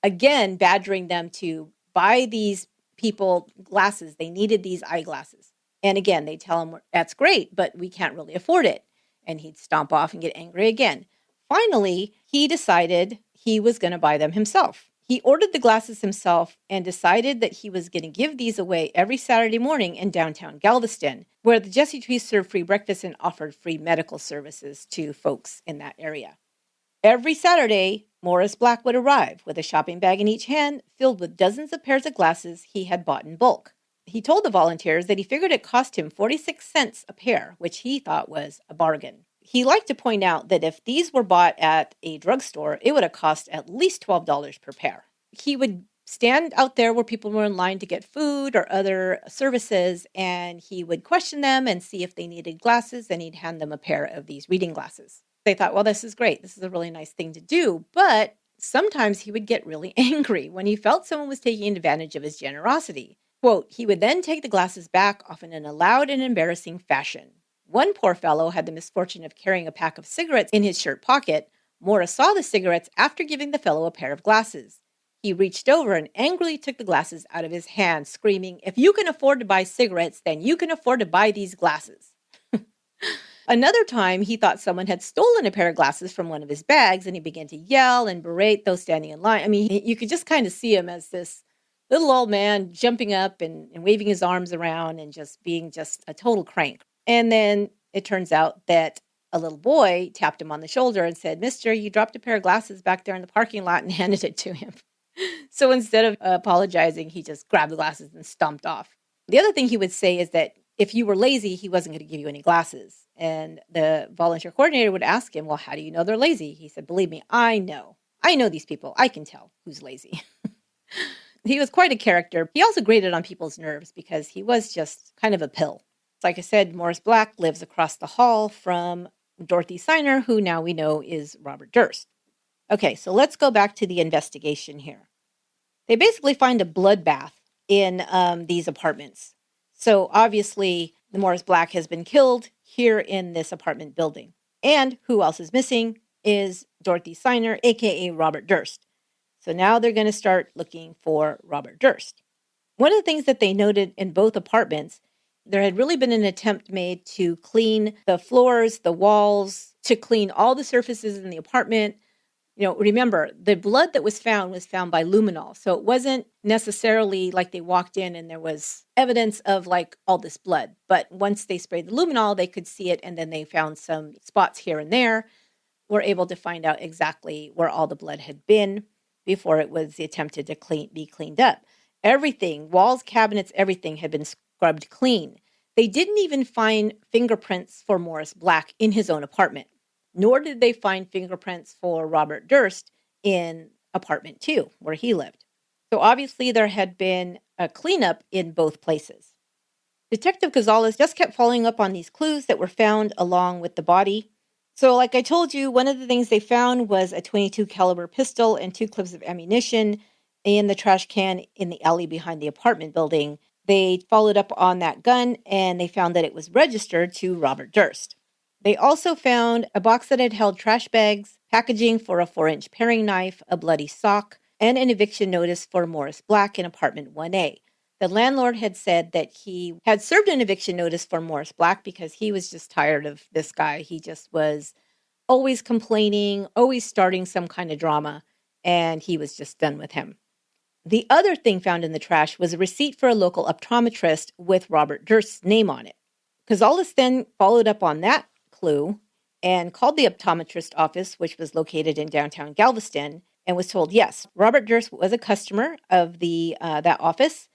again, badgering them to buy these people glasses. They needed these eyeglasses. And again, they tell him, that's great, but we can't really afford it. And he'd stomp off and get angry again. Finally, he decided he was going to buy them himself. He ordered the glasses himself and decided that he was going to give these away every Saturday morning in downtown Galveston, where the Jesse Tree served free breakfast and offered free medical services to folks in that area. Every Saturday, Morris Black would arrive with a shopping bag in each hand filled with dozens of pairs of glasses he had bought in bulk. He told the volunteers that he figured it cost him 46 cents a pair, which he thought was a bargain. He liked to point out that if these were bought at a drugstore, it would have cost at least $12 per pair. He would stand out there where people were in line to get food or other services, and he would question them and see if they needed glasses, and he'd hand them a pair of these reading glasses. They thought, well, this is great. This is a really nice thing to do, but sometimes he would get really angry when he felt someone was taking advantage of his generosity. Quote, he would then take the glasses back, often in a loud and embarrassing fashion. One poor fellow had the misfortune of carrying a pack of cigarettes in his shirt pocket. Morris saw the cigarettes after giving the fellow a pair of glasses. He reached over and angrily took the glasses out of his hand, screaming, if you can afford to buy cigarettes, then you can afford to buy these glasses. Another time, he thought someone had stolen a pair of glasses from one of his bags, and he began to yell and berate those standing in line. I mean, you could just kind of see him as this little old man jumping up and waving his arms around and just being just a total crank. And then it turns out that a little boy tapped him on the shoulder and said, Mister, you dropped a pair of glasses back there in the parking lot, and handed it to him. So instead of apologizing, he just grabbed the glasses and stomped off. The other thing he would say is that if you were lazy, he wasn't going to give you any glasses. And the volunteer coordinator would ask him, well, how do you know they're lazy? He said, believe me, I know. I know these people. I can tell who's lazy. He was quite a character. He also grated on people's nerves because he was just kind of a pill. Like I said, Morris Black lives across the hall from Dorothy Signer, who now we know is Robert Durst. Okay, so let's go back to the investigation here. They basically find a bloodbath in these apartments. So obviously, the Morris Black has been killed here in this apartment building. And who else is missing is Dorothy Signer, a.k.a. Robert Durst. So now they're going to start looking for Robert Durst. One of the things that they noted in both apartments, there had really been an attempt made to clean the floors, the walls, to clean all the surfaces in the apartment. You know, remember, the blood that was found by luminol. So it wasn't necessarily like they walked in and there was evidence of like all this blood. But once they sprayed the luminol, they could see it. And then they found some spots here and there, were able to find out exactly where all the blood had been before it was attempted to be cleaned up. Everything, walls, cabinets, everything had been scrubbed clean. They didn't even find fingerprints for Morris Black in his own apartment, nor did they find fingerprints for Robert Durst in apartment 2, where he lived. So obviously there had been a cleanup in both places. Detective Gonzalez just kept following up on these clues that were found along with the body. So like I told you, one of the things they found was a .22 caliber pistol and 2 clips of ammunition in the trash can in the alley behind the apartment building. They followed up on that gun and they found that it was registered to Robert Durst. They also found a box that had held trash bags, packaging for a 4-inch paring knife, a bloody sock, and an eviction notice for Morris Black in apartment 1A. The landlord had said that he had served an eviction notice for Morris Black because he was just tired of this guy. He just was always complaining, always starting some kind of drama, and he was just done with him. The other thing found in the trash was a receipt for a local optometrist with Robert Durst's name on it. Gonzalez then followed up on that clue and called the optometrist office, which was located in downtown Galveston, and was told, yes, Robert Durst was a customer of that office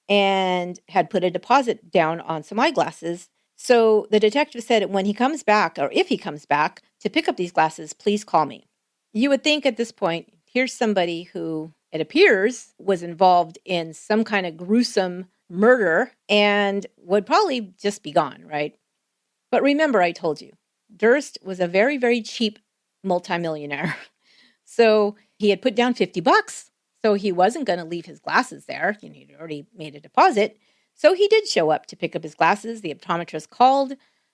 and had put a deposit down on some eyeglasses. So the detective said when he comes back, or if he comes back, to pick up these glasses, please call me. You would think at this point, here's somebody who, it appears, was involved in some kind of gruesome murder and would probably just be gone, right? But remember, I told you, Durst was a very, very cheap multimillionaire. So he had put down $50. So he wasn't going to leave his glasses there. He'd already made a deposit. So he did show up to pick up his glasses. The optometrist called.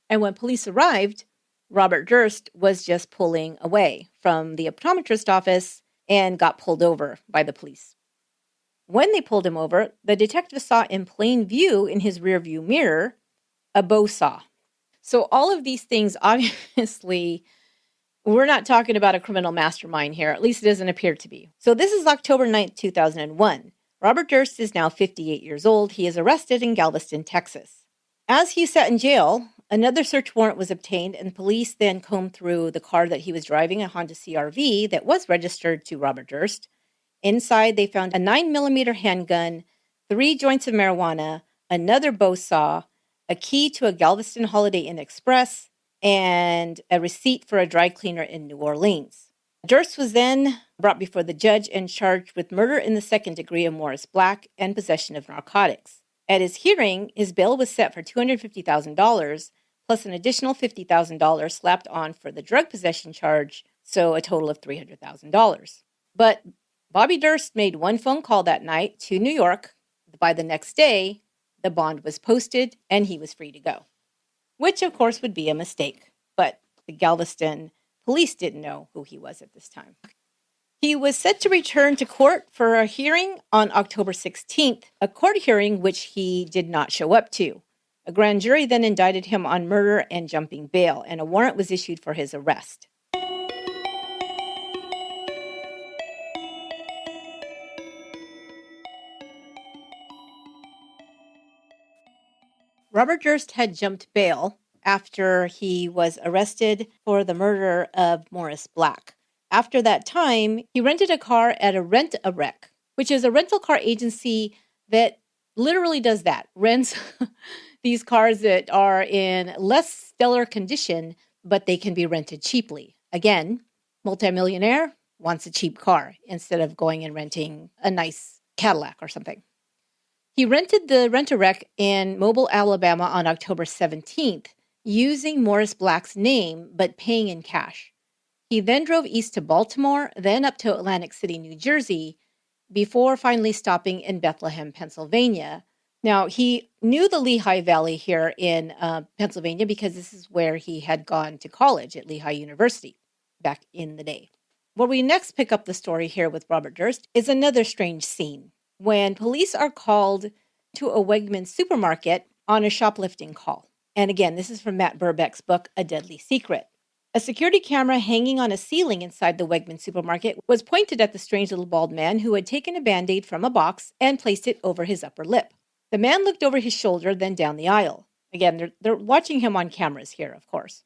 And when police arrived, Robert Durst was just pulling away from the optometrist office and got pulled over by the police. When they pulled him over, the detective saw in plain view in his rearview mirror a bow saw. So all of these things, obviously, we're not talking about a criminal mastermind here. At least it doesn't appear to be. So this is October 9th, 2001. Robert Durst is now 58 years old. He is arrested in Galveston, Texas. As he sat in jail, another search warrant was obtained, and police then combed through the car that he was driving, a Honda CR-V that was registered to Robert Durst. Inside, they found a 9mm handgun, 3 joints of marijuana, another bow saw, a key to a Galveston Holiday Inn Express, and a receipt for a dry cleaner in New Orleans. Durst was then brought before the judge and charged with murder in the second degree of Morris Black and possession of narcotics. At his hearing, his bail was set for $250,000, plus an additional $50,000 slapped on for the drug possession charge, so a total of $300,000. But Bobby Durst made one phone call that night to New York. By the next day, the bond was posted and he was free to go, which of course would be a mistake, but the Galveston police didn't know who he was at this time. He was set to return to court for a hearing on October 16th, a court hearing which he did not show up to. A grand jury then indicted him on murder and jumping bail, and a warrant was issued for his arrest. Robert Durst had jumped bail after he was arrested for the murder of Morris Black. After that time, he rented a car at a Rent-A-Wreck, which is a rental car agency that literally does that, rents these cars that are in less stellar condition, but they can be rented cheaply. Again, multimillionaire, wants a cheap car instead of going and renting a nice Cadillac or something. He rented the Rent-A-Wreck in Mobile, Alabama on October 17th, using Morris Black's name but paying in cash. He then drove east to Baltimore, then up to Atlantic City, New Jersey, before finally stopping in Bethlehem, Pennsylvania. Now, he knew the Lehigh Valley here in Pennsylvania because this is where he had gone to college at Lehigh University back in the day. Where we next pick up the story here with Robert Durst is another strange scene when police are called to a Wegmans supermarket on a shoplifting call. And again, this is from Matt Birkbeck's book, A Deadly Secret. A security camera hanging on a ceiling inside the Wegmans supermarket was pointed at the strange little bald man who had taken a Band-Aid from a box and placed it over his upper lip. The man looked over his shoulder, then down the aisle. Again, they're watching him on cameras here, of course.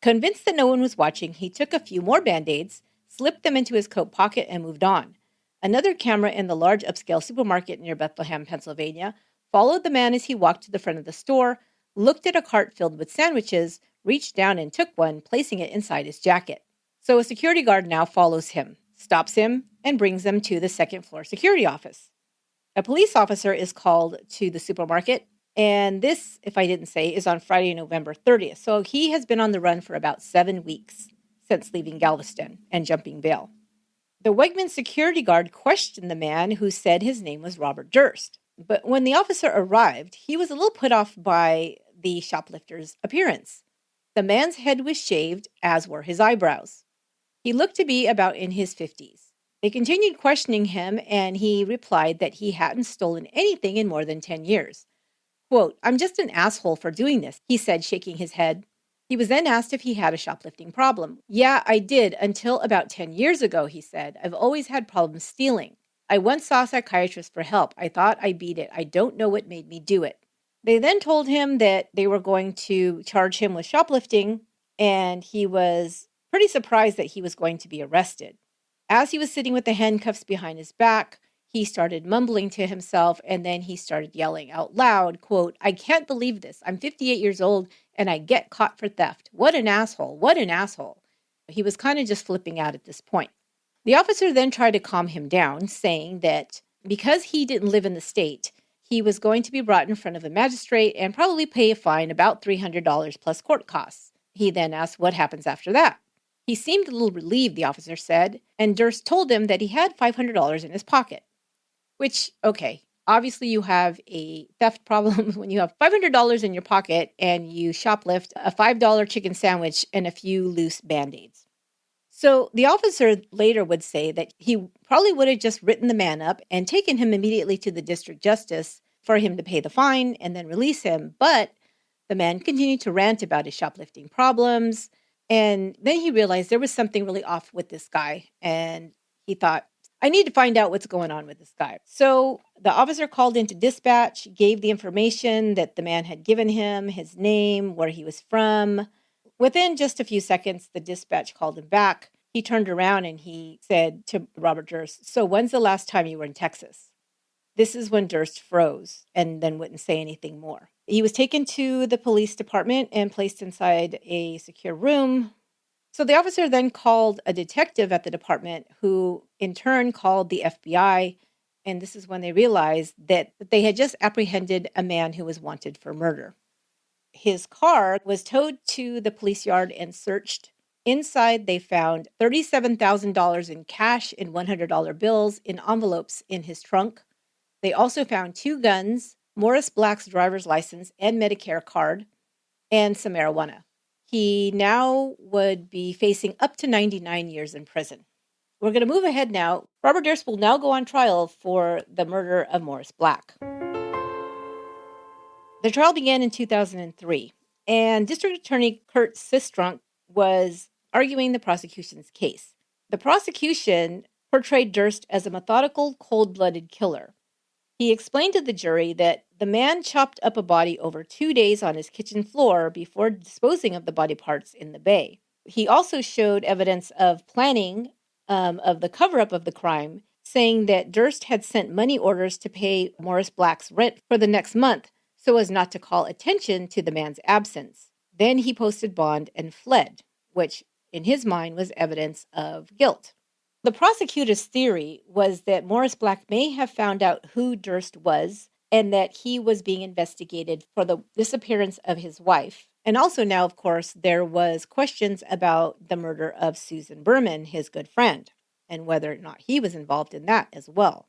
Convinced that no one was watching, he took a few more Band-Aids, slipped them into his coat pocket, and moved on. Another camera in the large upscale supermarket near Bethlehem, Pennsylvania, followed the man as he walked to the front of the store, looked at a cart filled with sandwiches, reached down and took one, placing it inside his jacket. So a security guard now follows him, stops him, and brings him to the second-floor security office. A police officer is called to the supermarket, and this, if I didn't say, is on Friday, November 30th. So he has been on the run for about 7 weeks since leaving Galveston and jumping bail. The Wegmans security guard questioned the man who said his name was Robert Durst. But when the officer arrived, he was a little put off by the shoplifter's appearance. The man's head was shaved, as were his eyebrows. He looked to be about in his 50s. They continued questioning him, and he replied that he hadn't stolen anything in more than 10 years. Quote, "I'm just an asshole for doing this," he said, shaking his head. He was then asked if he had a shoplifting problem. "Yeah, I did, until about 10 years ago," he said. "I've always had problems stealing. I once saw a psychiatrist for help. I thought I beat it. I don't know what made me do it." They then told him that they were going to charge him with shoplifting, and he was pretty surprised that he was going to be arrested. As he was sitting with the handcuffs behind his back, he started mumbling to himself, and then he started yelling out loud, quote, "I can't believe this. I'm 58 years old, and I get caught for theft. What an asshole. What an asshole." He was kind of just flipping out at this point. The officer then tried to calm him down, saying that because he didn't live in the state, he was going to be brought in front of a magistrate and probably pay a fine about $300 plus court costs. He then asked what happens after that. He seemed a little relieved, the officer said, and Durst told him that he had $500 in his pocket. Which, okay, obviously you have a theft problem when you have $500 in your pocket and you shoplift a $5 chicken sandwich and a few loose Band-Aids. So the officer later would say that he probably would have just written the man up and taken him immediately to the district justice for him to pay the fine and then release him. But the man continued to rant about his shoplifting problems. And then he realized there was something really off with this guy. And he thought, I need to find out what's going on with this guy. So the officer called into dispatch, gave the information that the man had given him, his name, where he was from. Within just a few seconds, the dispatch called him back. He turned around and he said to Robert Durst, "So when's the last time you were in Texas?" This is when Durst froze and then wouldn't say anything more. He was taken to the police department and placed inside a secure room. So the officer then called a detective at the department who in turn called the FBI. And this is when they realized that they had just apprehended a man who was wanted for murder. His car was towed to the police yard and searched. Inside, they found $37,000 in cash in $100 bills in envelopes in his trunk. They also found 2 guns, Morris Black's driver's license and Medicare card, and some marijuana. He now would be facing up to 99 years in prison. We're going to move ahead now. Robert Durst will now go on trial for the murder of Morris Black. The trial began in 2003, and District Attorney Kurt Sistrunk was arguing the prosecution's case. The prosecution portrayed Durst as a methodical, cold-blooded killer. He explained to the jury that the man chopped up a body over 2 days on his kitchen floor before disposing of the body parts in the bay. He also showed evidence of planning of the cover-up of the crime, saying that Durst had sent money orders to pay Morris Black's rent for the next month so as not to call attention to the man's absence. Then he posted bond and fled, which in his mind was evidence of guilt. The prosecutor's theory was that Morris Black may have found out who Durst was and that he was being investigated for the disappearance of his wife. And also now, of course, there was questions about the murder of Susan Berman, his good friend, and whether or not he was involved in that as well.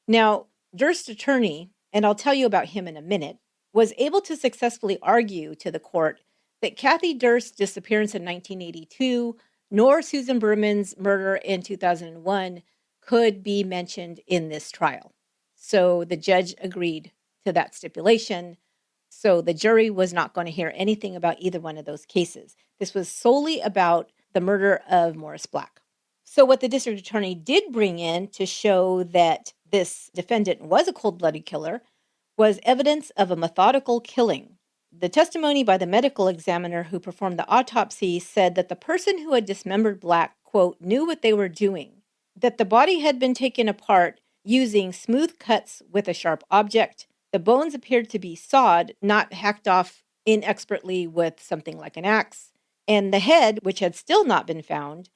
Now, Durst's attorney, and I'll tell you about him in a minute, was able to successfully argue to the court that Kathy Durst's disappearance in 1982 nor Susan Berman's murder in 2001 could be mentioned in this trial. So the judge agreed to that stipulation. So the jury was not going to hear anything about either one of those cases. This was solely about the murder of Morris Black. So what the district attorney did bring in to show that this defendant was a cold-blooded killer was evidence of a methodical killing. The testimony by the medical examiner who performed the autopsy said that the person who had dismembered Black, quote, knew what they were doing, that the body had been taken apart using smooth cuts with a sharp object. The bones appeared to be sawed, not hacked off inexpertly with something like an axe, and the head, which had still not been found,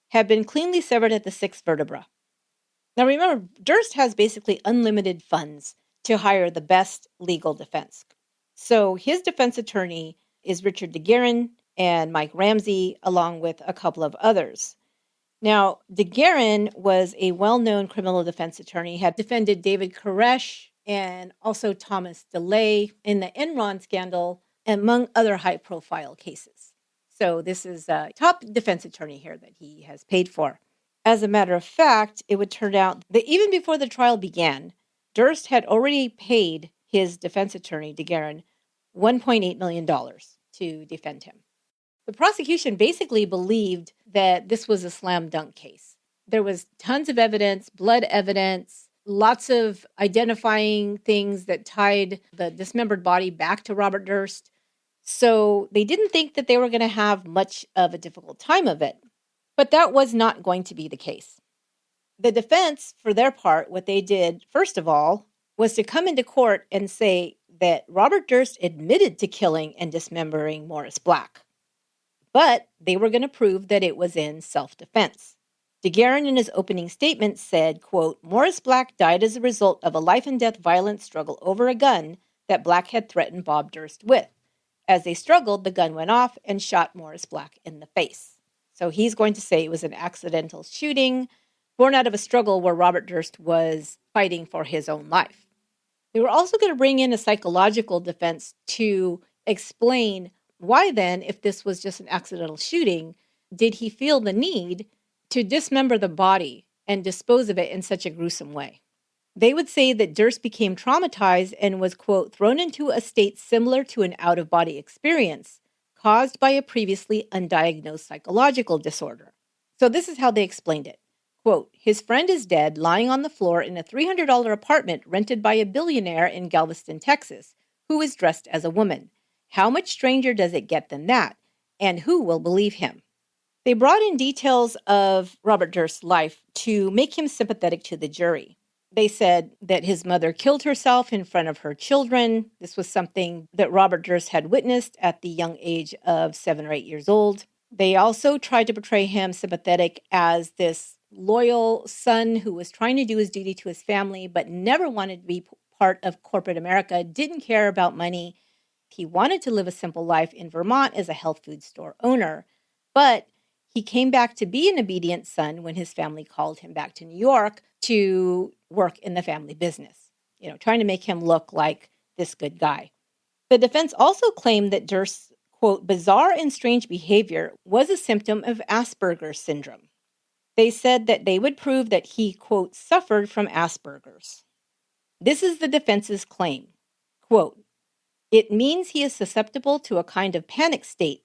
had been cleanly severed at the sixth vertebra. Now remember, Durst has basically unlimited funds to hire the best legal defense. So his defense attorney is Richard DeGuerin and Mike Ramsey, along with a couple of others. Now, DeGuerin was a well-known criminal defense attorney, had defended David Koresh and also Thomas DeLay in the Enron scandal, among other high-profile cases. So this is a top defense attorney here that he has paid for. As a matter of fact, it would turn out that even before the trial began, Durst had already paid his defense attorney, DeGuerin, $1.8 million to defend him. The prosecution basically believed that this was a slam dunk case. There was tons of evidence, blood evidence, lots of identifying things that tied the dismembered body back to Robert Durst. So they didn't think that they were going to have much of a difficult time of it. But that was not going to be the case. The defense, for their part, what they did, first of all, was to come into court and say that Robert Durst admitted to killing and dismembering Morris Black. But they were going to prove that it was in self-defense. DeGuerin, in his opening statement, said, quote, Morris Black died as a result of a life-and-death violent struggle over a gun that Black had threatened Bob Durst with. As they struggled, the gun went off and shot Morris Black in the face. So he's going to say it was an accidental shooting born out of a struggle where Robert Durst was fighting for his own life. They were also going to bring in a psychological defense to explain why then, if this was just an accidental shooting, did he feel the need to dismember the body and dispose of it in such a gruesome way? They would say that Durst became traumatized and was, quote, thrown into a state similar to an out-of-body experience caused by a previously undiagnosed psychological disorder. So this is how they explained it. Quote, his friend is dead, lying on the floor in a $300 apartment rented by a billionaire in Galveston, Texas, who is dressed as a woman. How much stranger does it get than that? And who will believe him? They brought in details of Robert Durst's life to make him sympathetic to the jury. They said that his mother killed herself in front of her children. This was something that Robert Durst had witnessed at the young age of 7 or 8 years old. They also tried to portray him sympathetic as this loyal son who was trying to do his duty to his family, but never wanted to be part of corporate America, didn't care about money. He wanted to live a simple life in Vermont as a health food store owner, but he came back to be an obedient son when his family called him back to New York to work in the family business, trying to make him look like this good guy. The defense also claimed that Durst's, quote, bizarre and strange behavior was a symptom of Asperger syndrome. They said that they would prove that he, quote, suffered from Asperger's. This is the defense's claim. Quote, it means he is susceptible to a kind of panic state.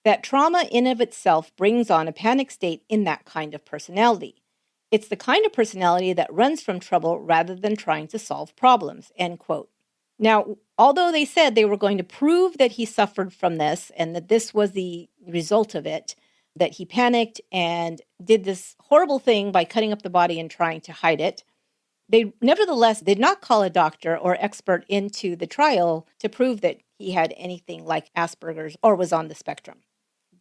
That trauma in of itself brings on a panic state in that kind of personality. It's the kind of personality that runs from trouble rather than trying to solve problems, end quote. Now, although they said they were going to prove that he suffered from this and that this was the result of it, that he panicked and did this horrible thing by cutting up the body and trying to hide it, they nevertheless did not call a doctor or expert into the trial to prove that he had anything like Asperger's or was on the spectrum.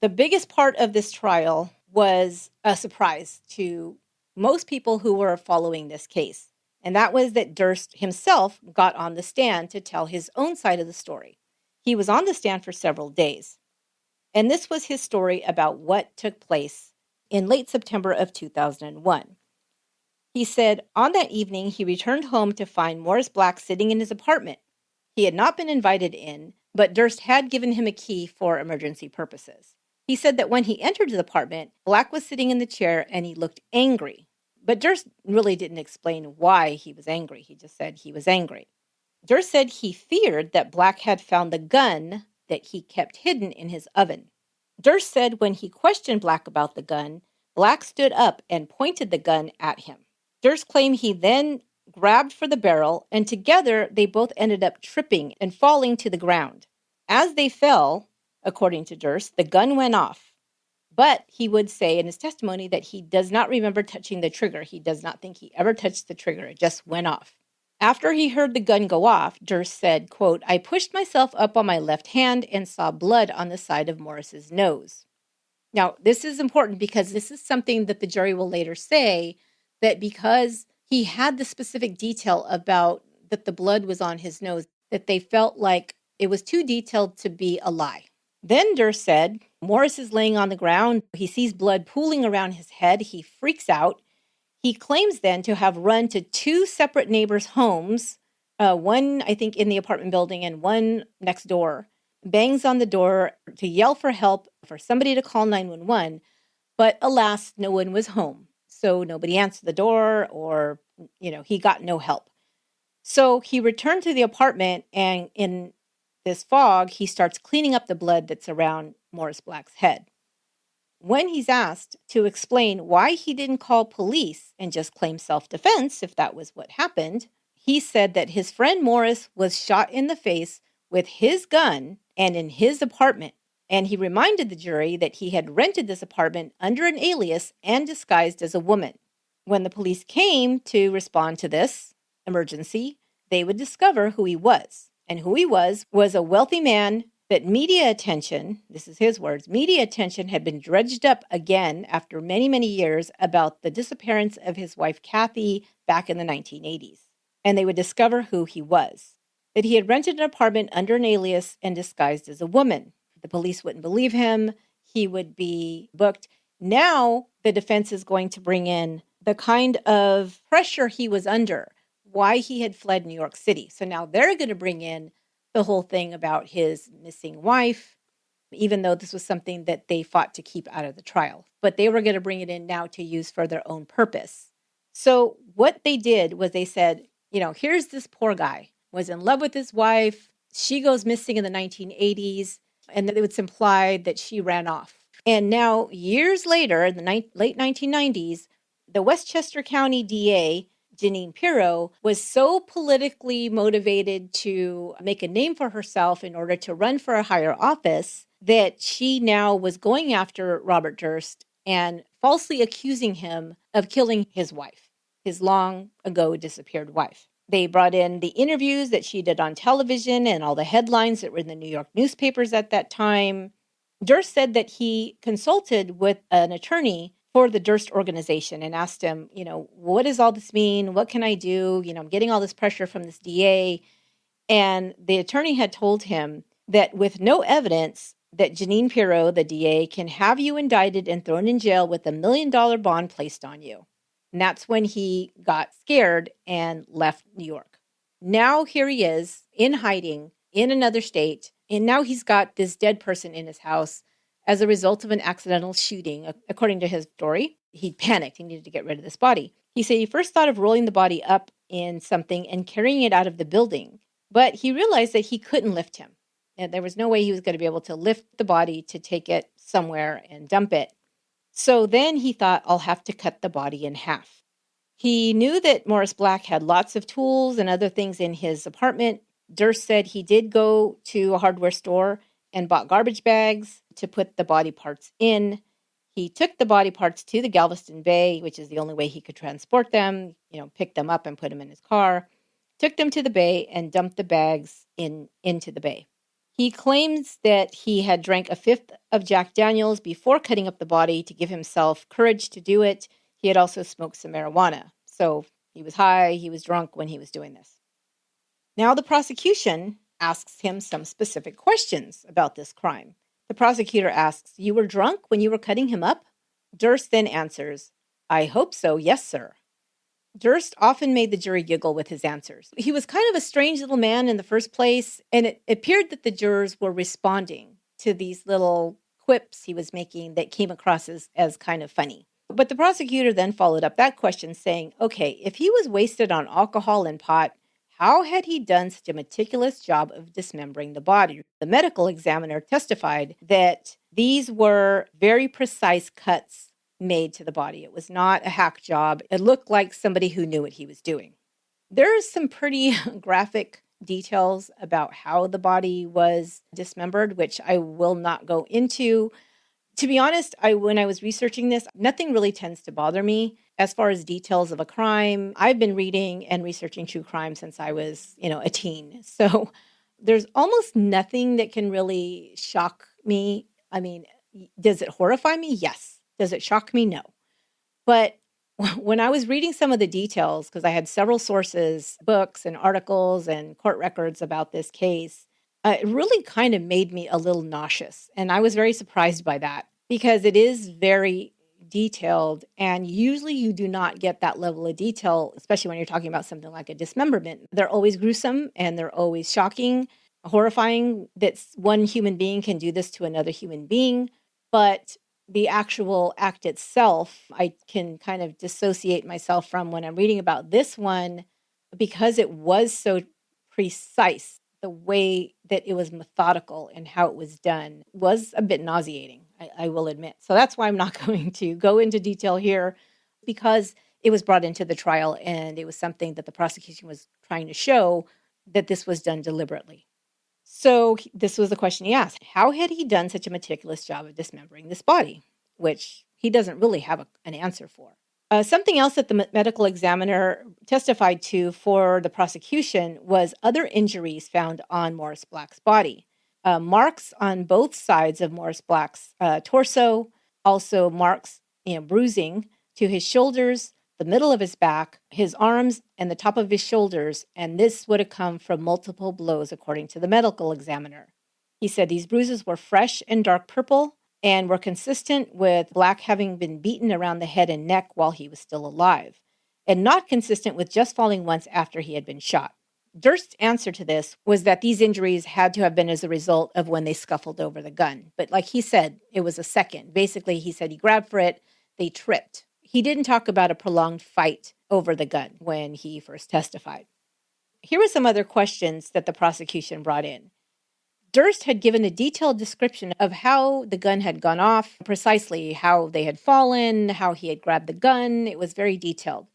The biggest part of this trial was a surprise to most people who were following this case. And that was that Durst himself got on the stand to tell his own side of the story. He was on the stand for several days. And this was his story about what took place in late September of 2001. He said, on that evening, he returned home to find Morris Black sitting in his apartment. He had not been invited in, but Durst had given him a key for emergency purposes. He said that when he entered the apartment, Black was sitting in the chair and he looked angry. But Durst really didn't explain why he was angry. He just said he was angry. Durst said he feared that Black had found the gun that he kept hidden in his oven. Durst said when he questioned Black about the gun, Black stood up and pointed the gun at him. Durst claimed he then grabbed for the barrel, and together they both ended up tripping and falling to the ground. As they fell, according to Durst, the gun went off. But he would say in his testimony that he does not remember touching the trigger. He does not think he ever touched the trigger. It just went off. After he heard the gun go off, Durst said, quote, I pushed myself up on my left hand and saw blood on the side of Morris's nose. Now, this is important because this is something that the jury will later say, that because he had the specific detail about that the blood was on his nose, that they felt like it was too detailed to be a lie. Then Durst said, Morris is laying on the ground. He sees blood pooling around his head. He freaks out. He claims then to have run to two separate neighbors' homes, one, I think, in the apartment building and one next door, bangs on the door to yell for help, for somebody to call 911, but alas, no one was home. So nobody answered the door or, he got no help. So he returned to the apartment, and in this fog, he starts cleaning up the blood that's around Morris Black's head. When he's asked to explain why he didn't call police and just claim self-defense, if that was what happened, he said that his friend Morris was shot in the face with his gun and in his apartment. And he reminded the jury that he had rented this apartment under an alias and disguised as a woman. When the police came to respond to this emergency, they would discover who he was. And who he was a wealthy man that media attention, this is his words, media attention had been dredged up again after many, many years about the disappearance of his wife, Kathy, back in the 1980s. And they would discover who he was, that he had rented an apartment under an alias and disguised as a woman. The police wouldn't believe him. He would be booked. Now the defense is going to bring in the kind of pressure he was under, why he had fled New York City. So now they're going to bring in the whole thing about his missing wife, even though this was something that they fought to keep out of the trial. But they were going to bring it in now to use for their own purpose. So what they did was they said, here's this poor guy, was in love with his wife. She goes missing in the 1980s. And it was implied that she ran off. And now, years later, in the late 1990s, the Westchester County DA, Jeanine Pirro, was so politically motivated to make a name for herself in order to run for a higher office that she now was going after Robert Durst and falsely accusing him of killing his wife, his long ago disappeared wife. They brought in the interviews that she did on television and all the headlines that were in the New York newspapers at that time. Durst said that he consulted with an attorney for the Durst organization and asked him, what does all this mean? What can I do? I'm getting all this pressure from this DA. And the attorney had told him that with no evidence that Jeanine Pirro, the DA, can have you indicted and thrown in jail with $1 million bond placed on you. And that's when he got scared and left New York. Now here he is in hiding in another state. And now he's got this dead person in his house as a result of an accidental shooting. According to his story, he panicked. He needed to get rid of this body. He said he first thought of rolling the body up in something and carrying it out of the building. But he realized that he couldn't lift him. And there was no way he was going to be able to lift the body to take it somewhere and dump it. So then he thought, I'll have to cut the body in half. He knew that Morris Black had lots of tools and other things in his apartment. Durst said he did go to a hardware store and bought garbage bags to put the body parts in. He took the body parts to the Galveston Bay, which is the only way he could transport them, pick them up and put them in his car, took them to the bay and dumped the bags into the bay. He claims that he had drank a fifth of Jack Daniels before cutting up the body to give himself courage to do it. He had also smoked some marijuana. So he was high, he was drunk when he was doing this. Now the prosecution asks him some specific questions about this crime. The prosecutor asks, "You were drunk when you were cutting him up?" Durst then answers, "I hope so, yes, sir." Durst often made the jury giggle with his answers. He was kind of a strange little man in the first place, and it appeared that the jurors were responding to these little quips he was making that came across as kind of funny. But the prosecutor then followed up that question saying, okay, if he was wasted on alcohol and pot, how had he done such a meticulous job of dismembering the body? The medical examiner testified that these were very precise cuts made to the body. It was not a hack job. It looked like somebody who knew what he was doing. There is some pretty graphic details about how the body was dismembered, which I will not go into. To be honest, when I was researching this, nothing really tends to bother me as far as details of a crime. I've been reading and researching true crime since I was, a teen. So there's almost nothing that can really shock me. I mean, does it horrify me? Yes. Does it shock me? No. But when I was reading some of the details, because I had several sources, books and articles and court records about this case, it really kind of made me a little nauseous. And I was very surprised by that because it is very detailed. And usually you do not get that level of detail, especially when you're talking about something like a dismemberment. They're always gruesome and they're always shocking, horrifying that one human being can do this to another human being. But the actual act itself, I can kind of dissociate myself from when I'm reading about this one because it was so precise. The way that it was methodical and how it was done was a bit nauseating, I will admit. So that's why I'm not going to go into detail here because it was brought into the trial and it was something that the prosecution was trying to show that this was done deliberately. So this was the question he asked. How had he done such a meticulous job of dismembering this body? Which he doesn't really have an answer for. Something else that the medical examiner testified to for the prosecution was other injuries found on Morris Black's body. Marks on both sides of Morris Black's torso, also marks, bruising to his shoulders, the middle of his back, his arms, and the top of his shoulders, and this would have come from multiple blows, according to the medical examiner. He said these bruises were fresh and dark purple and were consistent with Black having been beaten around the head and neck while he was still alive, and not consistent with just falling once after he had been shot. Durst's answer to this was that these injuries had to have been as a result of when they scuffled over the gun. But like he said, it was a second. Basically, he said he grabbed for it, they tripped. He didn't talk about a prolonged fight over the gun when he first testified. Here were some other questions that the prosecution brought in. Durst had given a detailed description of how the gun had gone off, precisely how they had fallen, how he had grabbed the gun. It was very detailed.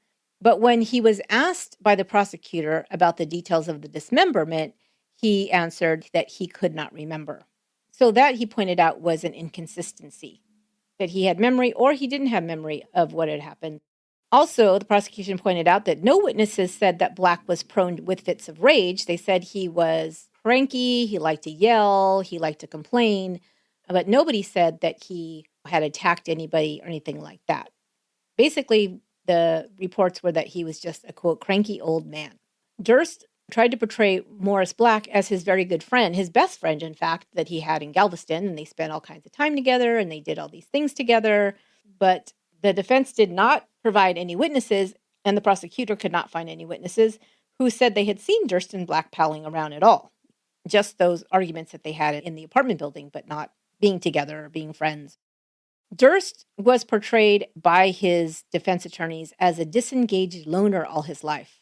But when he was asked by the prosecutor about the details of the dismemberment, he answered that he could not remember. So that, he pointed out, was an inconsistency, that he had memory or he didn't have memory of what had happened. Also, the prosecution pointed out that no witnesses said that Black was prone with fits of rage. They said he was cranky, he liked to yell, he liked to complain, but nobody said that he had attacked anybody or anything like that. Basically, the reports were that he was just a, quote, cranky old man. Durst tried to portray Morris Black as his very good friend, his best friend, in fact, that he had in Galveston, and they spent all kinds of time together, and they did all these things together, but the defense did not provide any witnesses, and the prosecutor could not find any witnesses who said they had seen Durst and Black palling around at all. Just those arguments that they had in the apartment building, but not being together or being friends. Durst was portrayed by his defense attorneys as a disengaged loner all his life.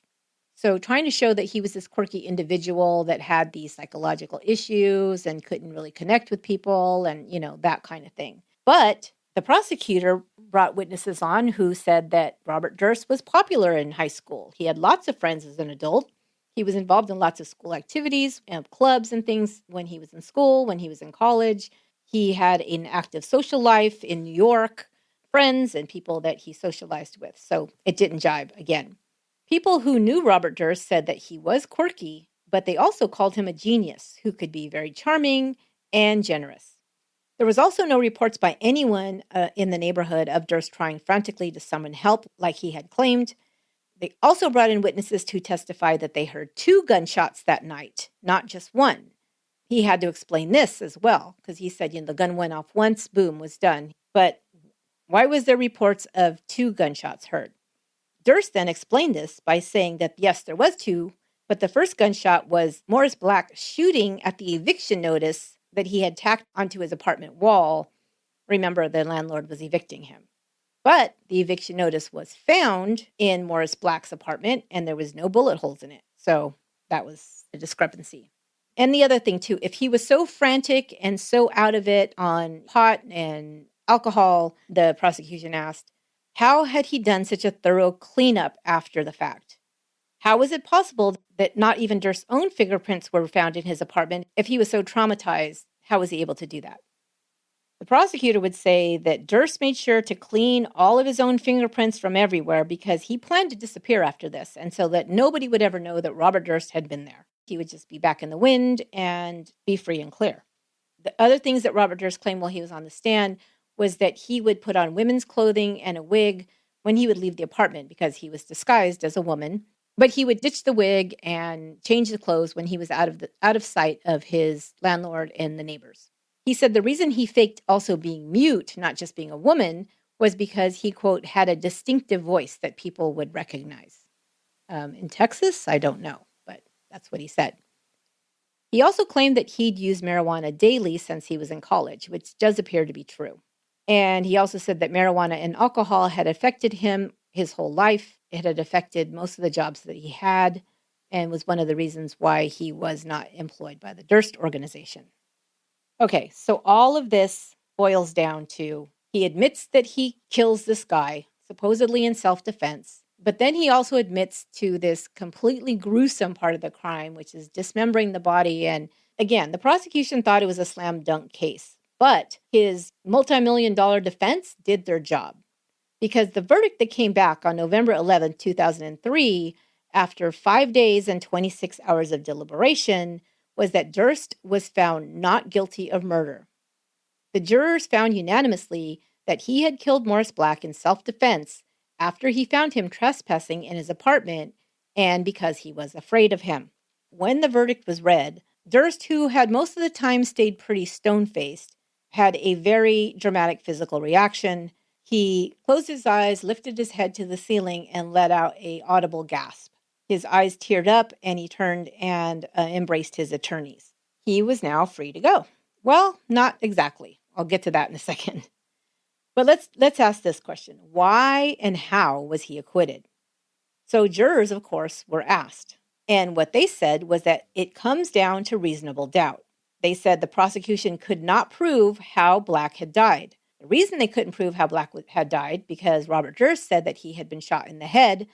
So trying to show that he was this quirky individual that had these psychological issues and couldn't really connect with people and, that kind of thing. But the prosecutor brought witnesses on who said that Robert Durst was popular in high school. He had lots of friends as an adult. He was involved in lots of school activities and clubs and things when he was in school, when he was in college. He had an active social life in New York, friends and people that he socialized with. So it didn't jibe again. People who knew Robert Durst said that he was quirky, but they also called him a genius who could be very charming and generous. There was also no reports by anyone in the neighborhood of Durst trying frantically to summon help like he had claimed. They also brought in witnesses who testified that they heard 2 gunshots that night, not just one. He had to explain this as well, because he said, the gun went off once, boom, was done. But why was there reports of 2 gunshots heard? Durst then explained this by saying that, yes, there was 2, but the first gunshot was Morris Black shooting at the eviction notice that he had tacked onto his apartment wall. Remember, the landlord was evicting him. But the eviction notice was found in Morris Black's apartment, and there was no bullet holes in it. So that was a discrepancy. And the other thing, too, if he was so frantic and so out of it on pot and alcohol, the prosecution asked, how had he done such a thorough cleanup after the fact? How was it possible that not even Durst's own fingerprints were found in his apartment? If he was so traumatized, how was he able to do that? The prosecutor would say that Durst made sure to clean all of his own fingerprints from everywhere because he planned to disappear after this, and so that nobody would ever know that Robert Durst had been there. He would just be back in the wind and be free and clear. The other things that Robert Durst claimed while he was on the stand was that he would put on women's clothing and a wig when he would leave the apartment because he was disguised as a woman. But he would ditch the wig and change the clothes when he was out of sight of his landlord and the neighbors. He said the reason he faked also being mute, not just being a woman, was because he, quote, had a distinctive voice that people would recognize. In Texas, I don't know, but that's what he said. He also claimed that he'd used marijuana daily since he was in college, which does appear to be true. And he also said that marijuana and alcohol had affected him his whole life. It had affected most of the jobs that he had and was one of the reasons why he was not employed by the Durst organization. Okay, so all of this boils down to he admits that he kills this guy, supposedly in self-defense, but then he also admits to this completely gruesome part of the crime, which is dismembering the body. And again, the prosecution thought it was a slam dunk case, but his multi-million-dollar defense did their job. Because the verdict that came back on November 11, 2003, after 5 days and 26 hours of deliberation, was that Durst was found not guilty of murder. The jurors found unanimously that he had killed Morris Black in self-defense after he found him trespassing in his apartment and because he was afraid of him. When the verdict was read, Durst, who had most of the time stayed pretty stone-faced, had a very dramatic physical reaction. He closed his eyes, lifted his head to the ceiling, and let out an audible gasp. His eyes teared up, and he turned and embraced his attorneys. He was now free to go. Well, not exactly. I'll get to that in a second. But let's ask this question. Why and how was he acquitted? So jurors, of course, were asked. And what they said was that it comes down to reasonable doubt. They said the prosecution could not prove how Black had died. The reason they couldn't prove how Black had died, because Robert Durst said that he had been shot in the head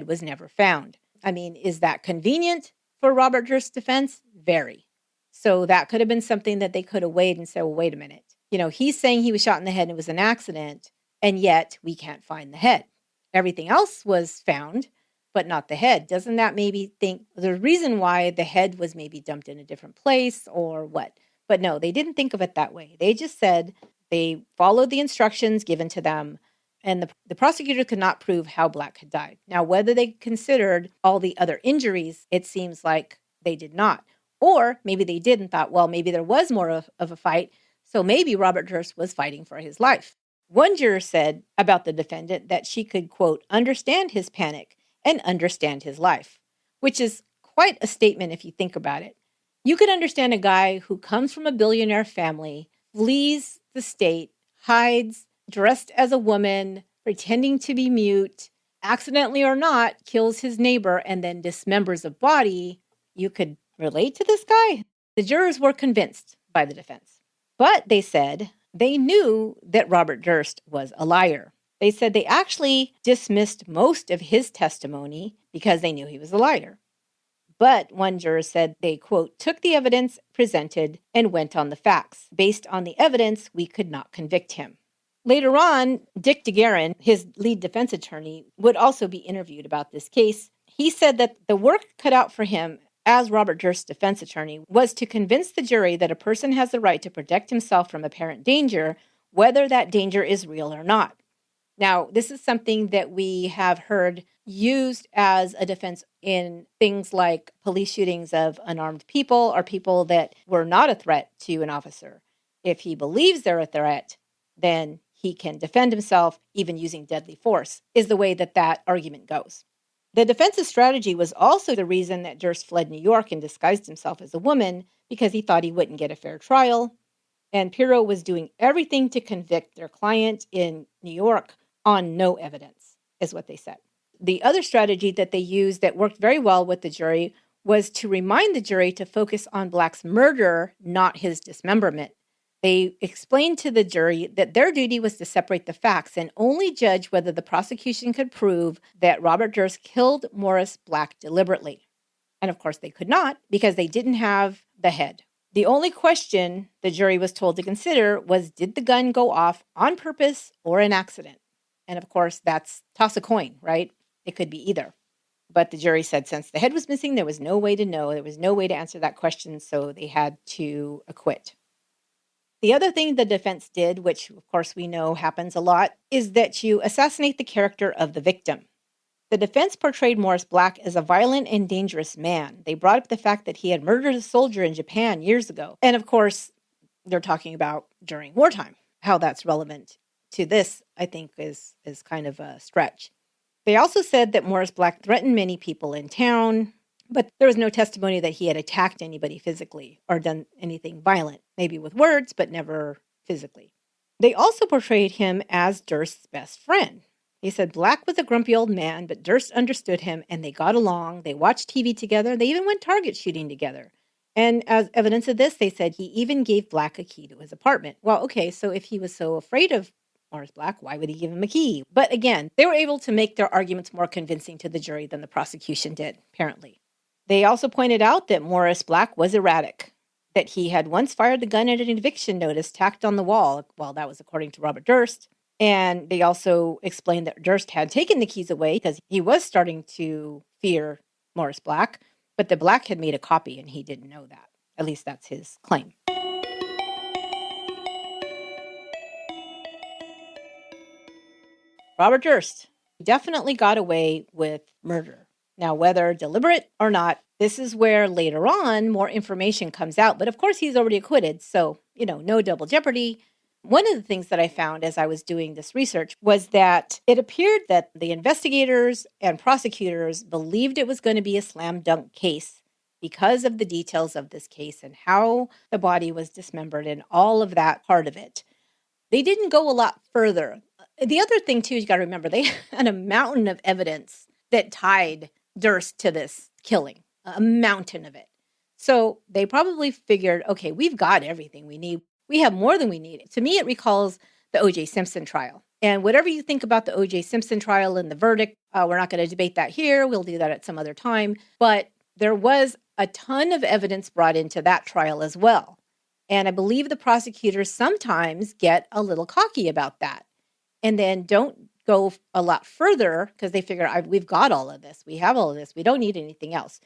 was never found. I mean, is that convenient for Robert Durst's defense? Very. So that could have been something that they could have weighed and said, well, wait a minute. He's saying he was shot in the head and it was an accident, and yet we can't find the head. Everything else was found, but not the head. Doesn't that maybe think the reason why the head was maybe dumped in a different place or what? But no, they didn't think of it that way. They just said they followed the instructions given to them, and the prosecutor could not prove how Black had died. Now, whether they considered all the other injuries, it seems like they did not. Or maybe they did and thought, well, maybe there was more of a fight, so maybe Robert Durst was fighting for his life. One juror said about the defendant that she could, quote, understand his panic and understand his life, which is quite a statement if you think about it. You could understand a guy who comes from a billionaire family, flees the state, hides, dressed as a woman, pretending to be mute, accidentally or not, kills his neighbor, and then dismembers a body. You could relate to this guy? The jurors were convinced by the defense. But they said they knew that Robert Durst was a liar. They said they actually dismissed most of his testimony because they knew he was a liar. But one juror said they, quote, took the evidence presented and went on the facts. Based on the evidence, we could not convict him. Later on, Dick DeGuerin, his lead defense attorney, would also be interviewed about this case. He said that the work cut out for him as Robert Durst's defense attorney, was to convince the jury that a person has the right to protect himself from apparent danger, whether that danger is real or not. Now, this is something that we have heard used as a defense in things like police shootings of unarmed people or people that were not a threat to an officer. If he believes they're a threat, then he can defend himself, even using deadly force, is the way that argument goes. The defense's strategy was also the reason that Durst fled New York and disguised himself as a woman, because he thought he wouldn't get a fair trial. And Pirro was doing everything to convict their client in New York on no evidence, is what they said. The other strategy that they used that worked very well with the jury was to remind the jury to focus on Black's murder, not his dismemberment. They explained to the jury that their duty was to separate the facts and only judge whether the prosecution could prove that Robert Durst killed Morris Black deliberately. And of course they could not, because they didn't have the head. The only question the jury was told to consider was, did the gun go off on purpose or an accident? And of course, that's toss a coin, right? It could be either. But the jury said since the head was missing, there was no way to know. There was no way to answer that question, so they had to acquit. The other thing the defense did, which of course we know happens a lot, is that you assassinate the character of the victim. The defense portrayed Morris Black as a violent and dangerous man. They brought up the fact that he had murdered a soldier in Japan years ago. And of course, they're talking about during wartime. How that's relevant to this, I think, is kind of a stretch. They also said that Morris Black threatened many people in town, but there was no testimony that he had attacked anybody physically or done anything violent, maybe with words, but never physically. They also portrayed him as Durst's best friend. He said Black was a grumpy old man, but Durst understood him and they got along. They watched TV together. They even went target shooting together. And as evidence of this, they said he even gave Black a key to his apartment. Well, okay, so if he was so afraid of Morris Black, why would he give him a key? But again, they were able to make their arguments more convincing to the jury than the prosecution did, apparently. They also pointed out that Morris Black was erratic, that he had once fired the gun at an eviction notice tacked on the wall. Well, that was according to Robert Durst. And they also explained that Durst had taken the keys away because he was starting to fear Morris Black, but the Black had made a copy and he didn't know that. At least that's his claim. Robert Durst definitely got away with murder. Now, whether deliberate or not, this is where later on more information comes out. But of course, he's already acquitted, so, no double jeopardy. One of the things that I found as I was doing this research was that it appeared that the investigators and prosecutors believed it was going to be a slam dunk case because of the details of this case and how the body was dismembered and all of that part of it. They didn't go a lot further. The other thing, too, you got to remember, they had a mountain of evidence that tied Durst to this killing, a mountain of it. So they probably figured, okay, we've got everything we need. We have more than we need. To me, it recalls the O.J. Simpson trial. And whatever you think about the O.J. Simpson trial and the verdict, we're not going to debate that here. We'll do that at some other time. But there was a ton of evidence brought into that trial as well. And I believe the prosecutors sometimes get a little cocky about that and then don't go a lot further because they figure we've got all of this. We have all of this. We don't need anything else.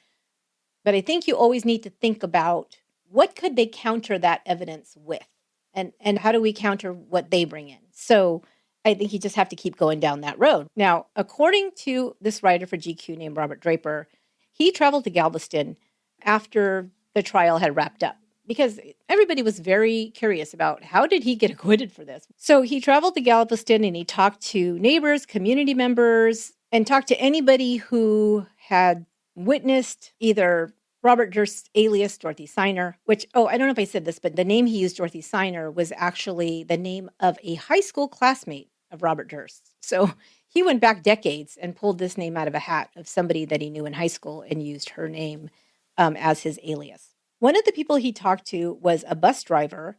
But I think you always need to think about what could they counter that evidence with? And how do we counter what they bring in? So I think you just have to keep going down that road. Now, according to this writer for GQ named Robert Draper, he traveled to Galveston after the trial had wrapped up because everybody was very curious about how did he get acquitted for this. So he traveled to Galveston and he talked to neighbors, community members, and talked to anybody who had witnessed either Robert Durst's alias, Dorothy Siner, which, I don't know if I said this, but the name he used, Dorothy Siner, was actually the name of a high school classmate of Robert Durst. So he went back decades and pulled this name out of a hat of somebody that he knew in high school and used her name as his alias. One of the people he talked to was a bus driver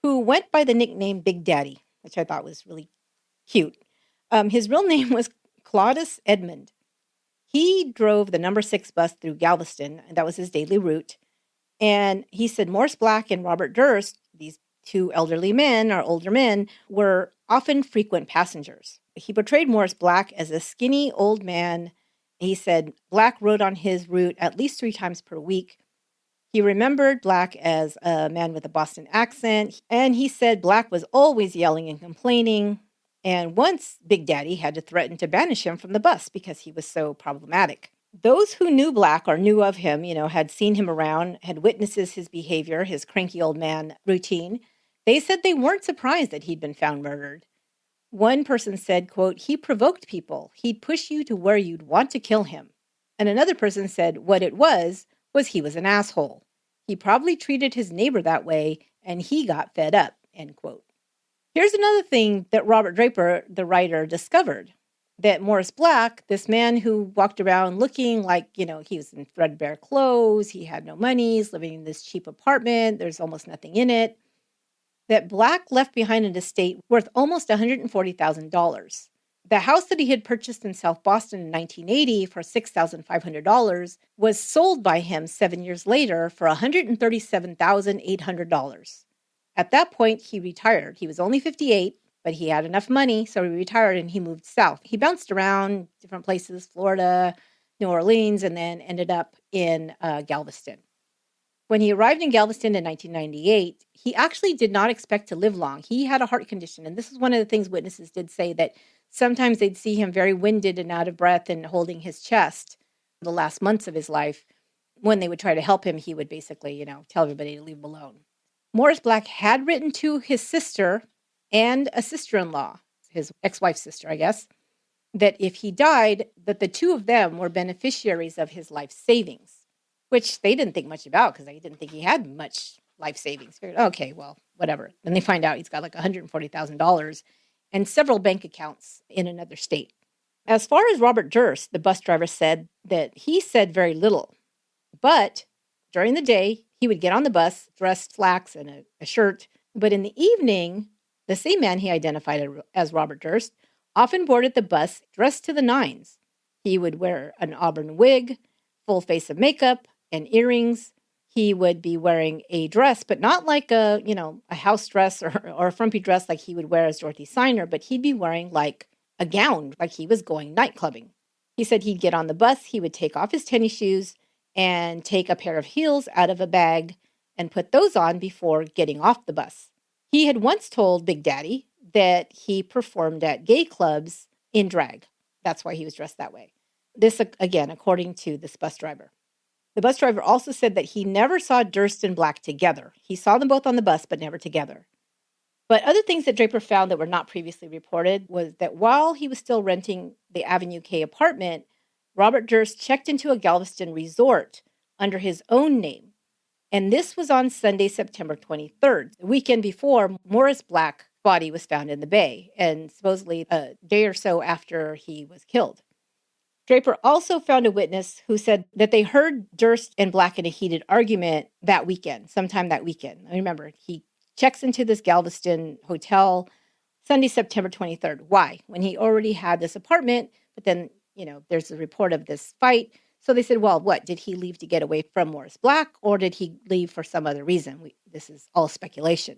who went by the nickname Big Daddy, which I thought was really cute. His real name was Claudius Edmund. He drove the number 6 bus through Galveston, and that was his daily route. And he said Morris Black and Robert Durst, these two elderly men or older men, were often frequent passengers. He portrayed Morris Black as a skinny old man He said Black rode on his route at least 3 times per week. He remembered Black as a man with a Boston accent, and he said Black was always yelling and complaining. And once Big Daddy had to threaten to banish him from the bus because he was so problematic. Those who knew Black or knew of him, had seen him around, had witnessed his behavior, his cranky old man routine, they said they weren't surprised that he'd been found murdered. One person said, quote, "He provoked people. He'd push you to where you'd want to kill him." And another person said what it was he was an asshole. He probably treated his neighbor that way, and he got fed up, end quote. Here's another thing that Robert Draper, the writer, discovered. That Morris Black, this man who walked around looking like, he was in threadbare clothes, he had no money, he's living in this cheap apartment, there's almost nothing in it, that Black left behind an estate worth almost $140,000. The house that he had purchased in South Boston in 1980 for $6,500 was sold by him 7 years later for $137,800. At that point, he retired. He was only 58, but he had enough money, so he retired and he moved south. He bounced around different places, Florida, New Orleans, and then ended up in Galveston. When he arrived in Galveston in 1998, he actually did not expect to live long. He had a heart condition, and this is one of the things witnesses did say, that sometimes they'd see him very winded and out of breath and holding his chest the last months of his life. When they would try to help him, he would basically, tell everybody to leave him alone. Morris Black had written to his sister and a sister-in-law, his ex-wife's sister, I guess, that if he died, that the two of them were beneficiaries of his life savings, which they didn't think much about because they didn't think he had much life savings. Figured, okay, well, whatever. Then they find out he's got like $140,000 and several bank accounts in another state. As far as Robert Durst, the bus driver, said that he said very little, but during the day, he would get on the bus dressed slacks and a shirt, but in the evening, the same man he identified as Robert Durst often boarded the bus dressed to the nines. He would wear an auburn wig, full face of makeup, and earrings. He would be wearing a dress, but not like a house dress or a frumpy dress like he would wear as Dorothy Signer, but he'd be wearing like a gown, like he was going night clubbing. He said he'd get on the bus, he would take off his tennis shoes and take a pair of heels out of a bag and put those on before getting off the bus. He had once told Big Daddy that he performed at gay clubs in drag. That's why he was dressed that way. This, again, according to this bus driver. The bus driver also said that he never saw Durst and Black together. He saw them both on the bus, but never together. But other things that Draper found that were not previously reported was that while he was still renting the Avenue K apartment, Robert Durst checked into a Galveston resort under his own name. And this was on Sunday, September 23rd, the weekend before Morris Black's body was found in the bay, and supposedly a day or so after he was killed. Draper also found a witness who said that they heard Durst and Black in a heated argument that weekend, sometime that weekend. I remember, he checks into this Galveston hotel Sunday, September 23rd. Why? When he already had this apartment, but then, there's a report of this fight. So they said, well, what? Did he leave to get away from Morris Black, or did he leave for some other reason? This is all speculation.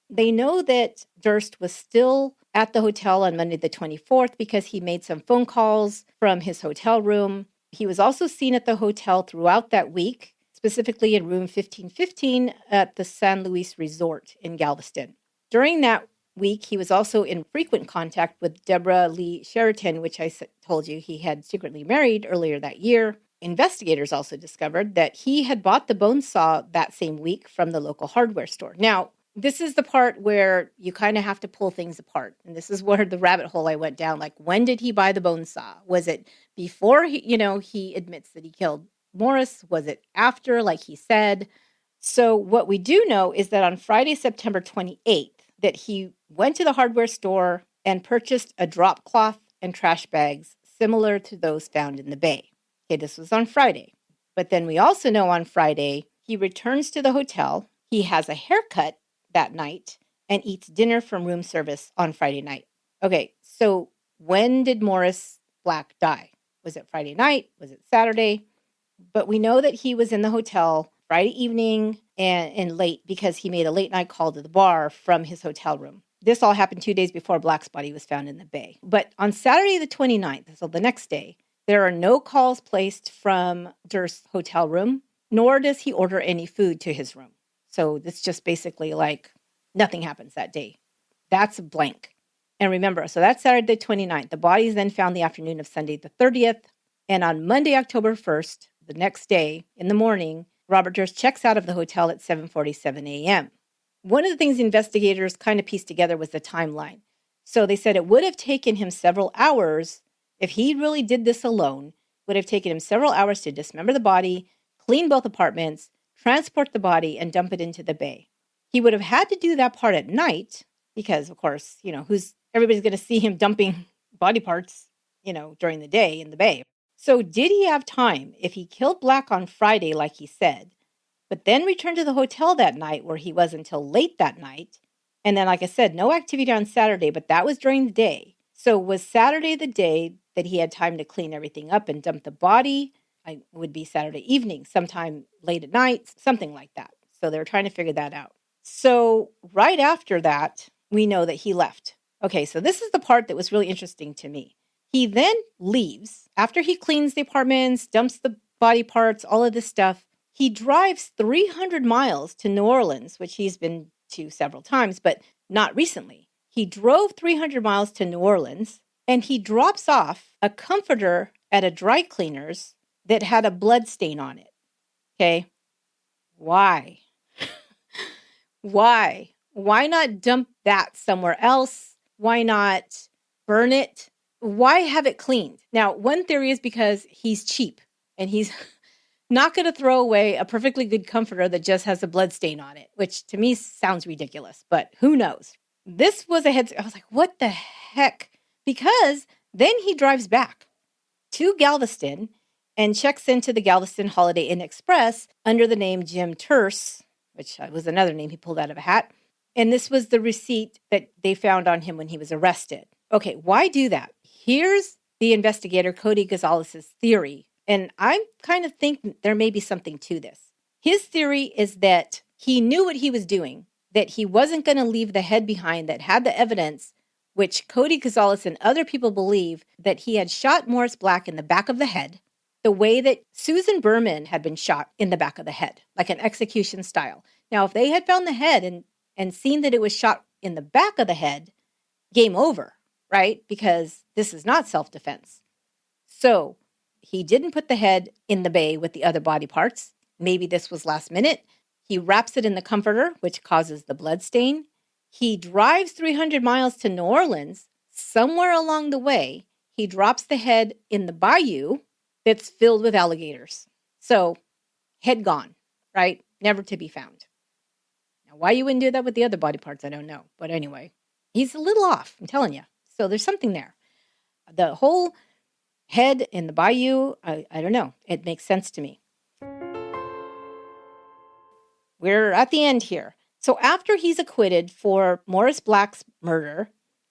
They know that Durst was still at the hotel on Monday the 24th because he made some phone calls from his hotel room. He was also seen at the hotel throughout that week, specifically in room 1515 at the San Luis Resort in Galveston. During that week, he was also in frequent contact with Deborah Lee Sheraton, which I told you he had secretly married earlier that year. Investigators also discovered that he had bought the bone saw that same week from the local hardware store. Now, this is the part where you kind of have to pull things apart. And this is where the rabbit hole I went down. Like, when did he buy the bone saw? Was it before he admits that he killed Morris? Was it after, like he said? So what we do know is that on Friday, September 28th, that he went to the hardware store and purchased a drop cloth and trash bags similar to those found in the bay. Okay, this was on Friday. But then we also know on Friday, he returns to the hotel. He has a haircut that night and eats dinner from room service on Friday night. Okay, so when did Morris Black die? Was it Friday night? Was it Saturday? But we know that he was in the hotel Friday evening and late because he made a late night call to the bar from his hotel room. This all happened 2 days before Black's body was found in the bay. But on Saturday the 29th, so the next day, There are no calls placed from Durst's hotel room, nor does he order any food to his room. So it's just basically like nothing happens that day. That's a blank. And remember, so that's Saturday the 29th. The body is then found the afternoon of Sunday the 30th. And on Monday, October 1st, the next day in the morning, Robert Durst checks out of the hotel at 7:47 a.m. One of the things investigators kind of pieced together was the timeline. So they said it would have taken him several hours, if he really did this alone, would have taken him several hours to dismember the body, clean both apartments, transport the body, and dump it into the bay. He would have had to do that part at night because, of course, everybody's going to see him dumping body parts, during the day in the bay. So did he have time if he killed Black on Friday, like he said, but then returned to the hotel that night where he was until late that night? And then, like I said, no activity on Saturday, but that was during the day. So was Saturday the day that he had time to clean everything up and dump the body? It would be Saturday evening, sometime late at night, something like that. So they were trying to figure that out. So right after that, we know that he left. Okay, so this is the part that was really interesting to me. He then leaves after he cleans the apartments, dumps the body parts, all of this stuff. He drives 300 miles to New Orleans, which he's been to several times, but not recently. He drove 300 miles to New Orleans, and he drops off a comforter at a dry cleaner's that had a blood stain on it. Okay? Why? Why? Why not dump that somewhere else? Why not burn it? Why have it cleaned? Now, one theory is because he's cheap and he's not going to throw away a perfectly good comforter that just has a blood stain on it, which to me sounds ridiculous, but who knows? This was I was like, what the heck? Because then he drives back to Galveston and checks into the Galveston Holiday Inn Express under the name Jim Terse, which was another name he pulled out of a hat. And this was the receipt that they found on him when he was arrested. Okay, why do that? Here's the investigator, Cody Gonzalez's theory. And I kind of think there may be something to this. His theory is that he knew what he was doing, that he wasn't going to leave the head behind that had the evidence, which Cody Gonzalez and other people believe that he had shot Morris Black in the back of the head, the way that Susan Berman had been shot in the back of the head, like an execution style. Now, if they had found the head and seen that it was shot in the back of the head, game over, right? Because this is not self-defense. So he didn't put the head in the bay with the other body parts. Maybe this was last minute. He wraps it in the comforter, which causes the blood stain. He drives 300 miles to New Orleans. Somewhere along the way, he drops the head in the bayou that's filled with alligators. So, head gone, right? Never to be found. Now, why you wouldn't do that with the other body parts, I don't know. But anyway, he's a little off, I'm telling you. So there's something there. The whole head in the bayou, I don't know. It makes sense to me. We're at the end here. So after he's acquitted for Morris Black's murder,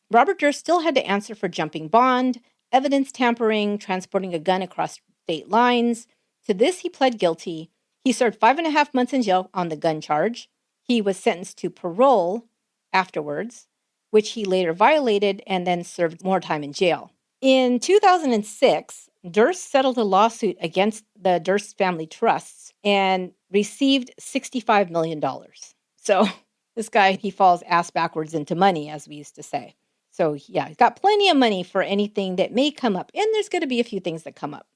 Robert Durst still had to answer for jumping bond, evidence tampering, transporting a gun across state lines. To this, he pled guilty. He served 5.5 months in jail on the gun charge. He was sentenced to parole afterwards, which he later violated and then served more time in jail. In 2006, Durst settled a lawsuit against the Durst family trusts and received $65 million. So this guy, he falls ass backwards into money, as we used to say. So yeah, he's got plenty of money for anything that may come up. And there's going to be a few things that come up.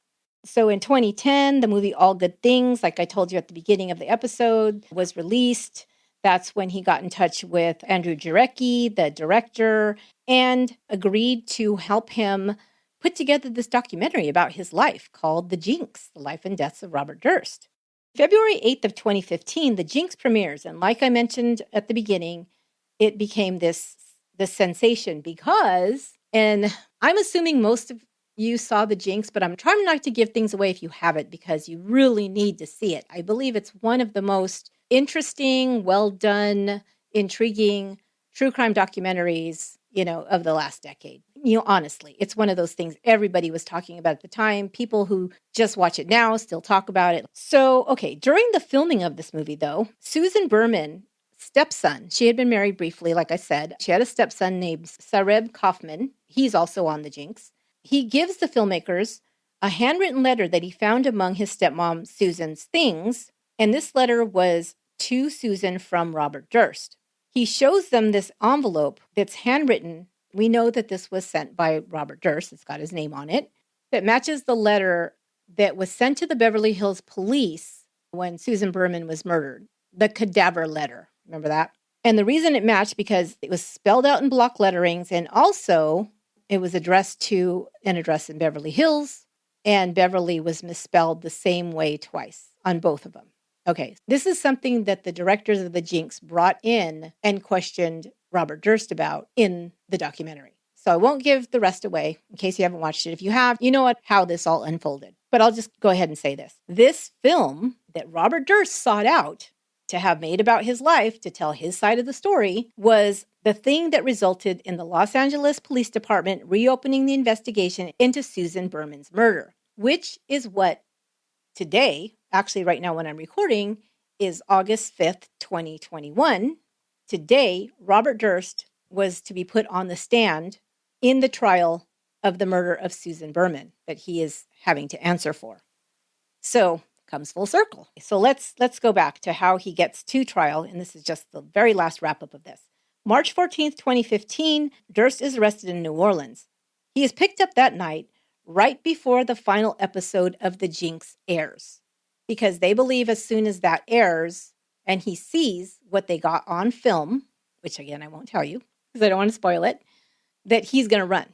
So in 2010, the movie All Good Things, like I told you at the beginning of the episode, was released. That's when he got in touch with Andrew Jarecki, the director, and agreed to help him put together this documentary about his life called The Jinx, The Life and Deaths of Robert Durst. February 8th of 2015, The Jinx premieres. And like I mentioned at the beginning, it became this sensation because, and I'm assuming most of you saw The Jinx, but I'm trying not to give things away if you haven't because you really need to see it. I believe it's one of the most interesting, well done, intriguing true crime documentaries, of the last decade. Honestly, it's one of those things everybody was talking about at the time. People who just watch it now still talk about it. So, okay, during the filming of this movie, though, Susan Berman, stepson, she had been married briefly, like I said. She had a stepson named Sareb Kaufman. He's also on The Jinx. He gives the filmmakers a handwritten letter that he found among his stepmom Susan's things, and this letter was to Susan from Robert Durst. He shows them this envelope that's handwritten. We know that this was sent by Robert Durst. It's got his name on it. That matches the letter that was sent to the Beverly Hills police when Susan Berman was murdered. The cadaver letter. Remember that? And the reason it matched because it was spelled out in block letterings, and also it was addressed to an address in Beverly Hills, and Beverly was misspelled the same way twice on both of them. Okay, this is something that the directors of the Jinx brought in and questioned Robert Durst about in the documentary. So I won't give the rest away in case you haven't watched it. If you have, you know how this all unfolded. But I'll just go ahead and say this. This film that Robert Durst sought out to have made about his life, to tell his side of the story, was the thing that resulted in the Los Angeles Police Department reopening the investigation into Susan Berman's murder, which is what today, actually right now when I'm recording, is August 5th, 2021. Today, Robert Durst was to be put on the stand in the trial of the murder of Susan Berman that he is having to answer for. So, comes full circle. So let's go back to how he gets to trial, and this is just the very last wrap-up of this. March 14th, 2015, Durst is arrested in New Orleans. He is picked up that night right before the final episode of The Jinx airs, because they believe as soon as that airs and he sees what they got on film, which again, I won't tell you because I don't want to spoil it, that he's going to run.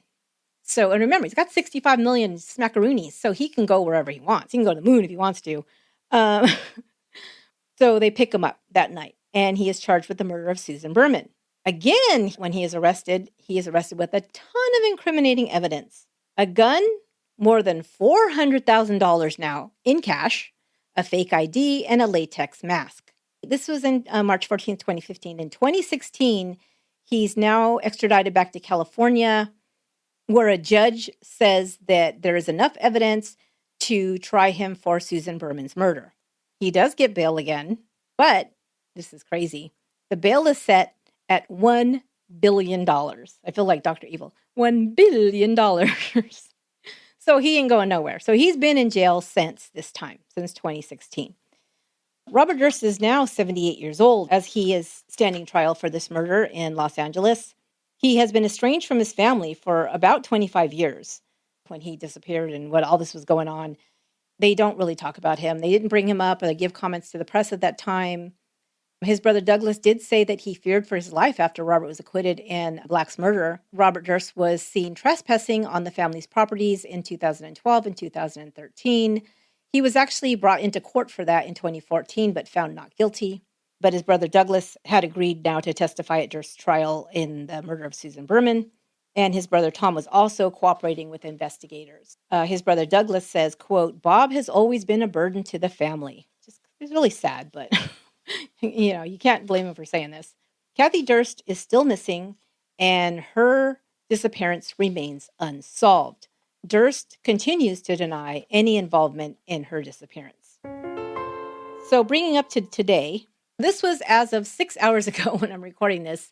So, and remember, he's got 65 million smackaroonies, so he can go wherever he wants. He can go to the moon if he wants to. So they pick him up that night, and he is charged with the murder of Susan Berman. Again, when he is arrested with a ton of incriminating evidence. A gun, more than $400,000 now in cash, a fake ID, and a latex mask. This was in March 14th, 2015. In 2016, he's now extradited back to California, where a judge says that there is enough evidence to try him for Susan Berman's murder. He does get bail again, but this is crazy. The bail is set at $1 billion. I feel like Dr. Evil. $1 billion. So he ain't going nowhere. So he's been in jail since this time, since 2016. Robert Durst is now 78 years old as he is standing trial for this murder in Los Angeles. He has been estranged from his family for about 25 years. When he disappeared and what all this was going on, they don't really talk about him. They didn't bring him up or give comments to the press at that time. His brother Douglas did say that he feared for his life after Robert was acquitted in Black's murder. Robert Durst was seen trespassing on the family's properties in 2012 and 2013. He was actually brought into court for that in 2014, but found not guilty. But his brother Douglas had agreed now to testify at Durst's trial in the murder of Susan Berman. And his brother Tom was also cooperating with investigators. His brother Douglas says, quote, "Bob has always been a burden to the family." It's really sad, but you can't blame him for saying this. Kathy Durst is still missing, and her disappearance remains unsolved. Durst continues to deny any involvement in her disappearance. So bringing up to today, this was as of 6 hours ago when I'm recording this.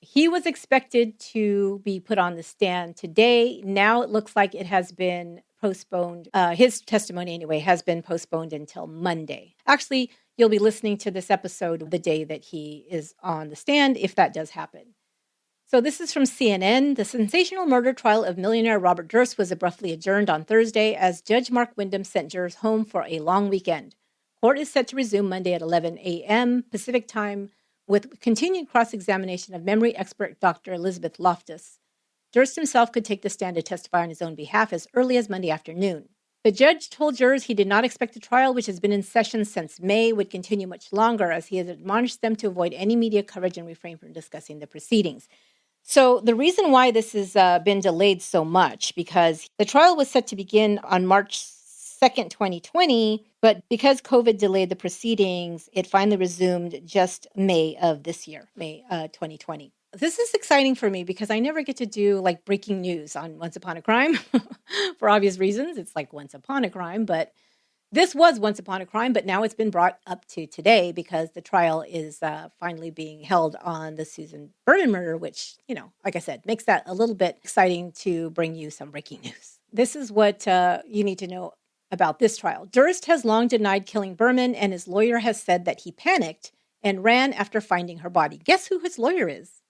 He was expected to be put on the stand today. Now it looks like it has been postponed. His testimony, anyway, has been postponed until Monday. Actually, you'll be listening to this episode the day that he is on the stand, if that does happen. So this is from CNN. The sensational murder trial of millionaire Robert Durst was abruptly adjourned on Thursday as Judge Mark Wyndham sent jurors home for a long weekend. Court is set to resume Monday at 11 a.m. Pacific time with continued cross-examination of memory expert Dr. Elizabeth Loftus. Durst himself could take the stand to testify on his own behalf as early as Monday afternoon. The judge told jurors he did not expect the trial, which has been in session since May, would continue much longer, as he has admonished them to avoid any media coverage and refrain from discussing the proceedings. So the reason why this has been delayed so much, because the trial was set to begin on March 2nd, 2020, but because COVID delayed the proceedings, it finally resumed just May of this year, May 2020. This is exciting for me because I never get to do like breaking news on Once Upon a Crime for obvious reasons. It's like Once Upon a Crime, but this was Once Upon a Crime, but now it's been brought up to today because the trial is finally being held on the Susan Berman murder, which, like I said, makes that a little bit exciting to bring you some breaking news. This is what you need to know about this trial. Durst has long denied killing Berman, and his lawyer has said that he panicked and ran after finding her body. Guess who his lawyer is?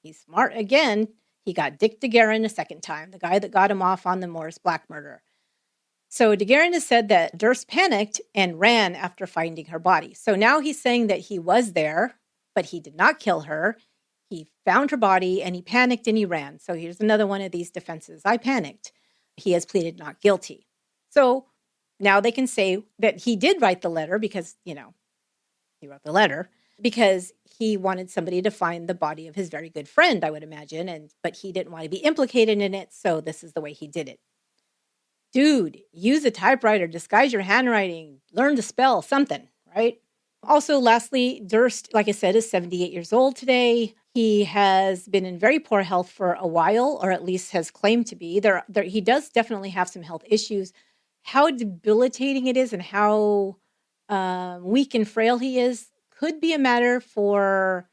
He's smart again. He got Dick DeGuerin a second time, the guy that got him off on the Morris Black murder. So DeGuerin has said that Durst panicked and ran after finding her body. So now he's saying that he was there, but he did not kill her. He found her body and he panicked and he ran. So here's another one of these defenses. I panicked. He has pleaded not guilty. So now they can say that he did write the letter because, he wrote the letter because he wanted somebody to find the body of his very good friend, I would imagine. But he didn't want to be implicated in it. So this is the way he did it. Dude, use a typewriter, disguise your handwriting, learn to spell, something, right? Also, lastly, Durst, like I said, is 78 years old today. He has been in very poor health for a while, or at least has claimed to be. He does definitely have some health issues. How debilitating it is and how weak and frail he is could be a matter for,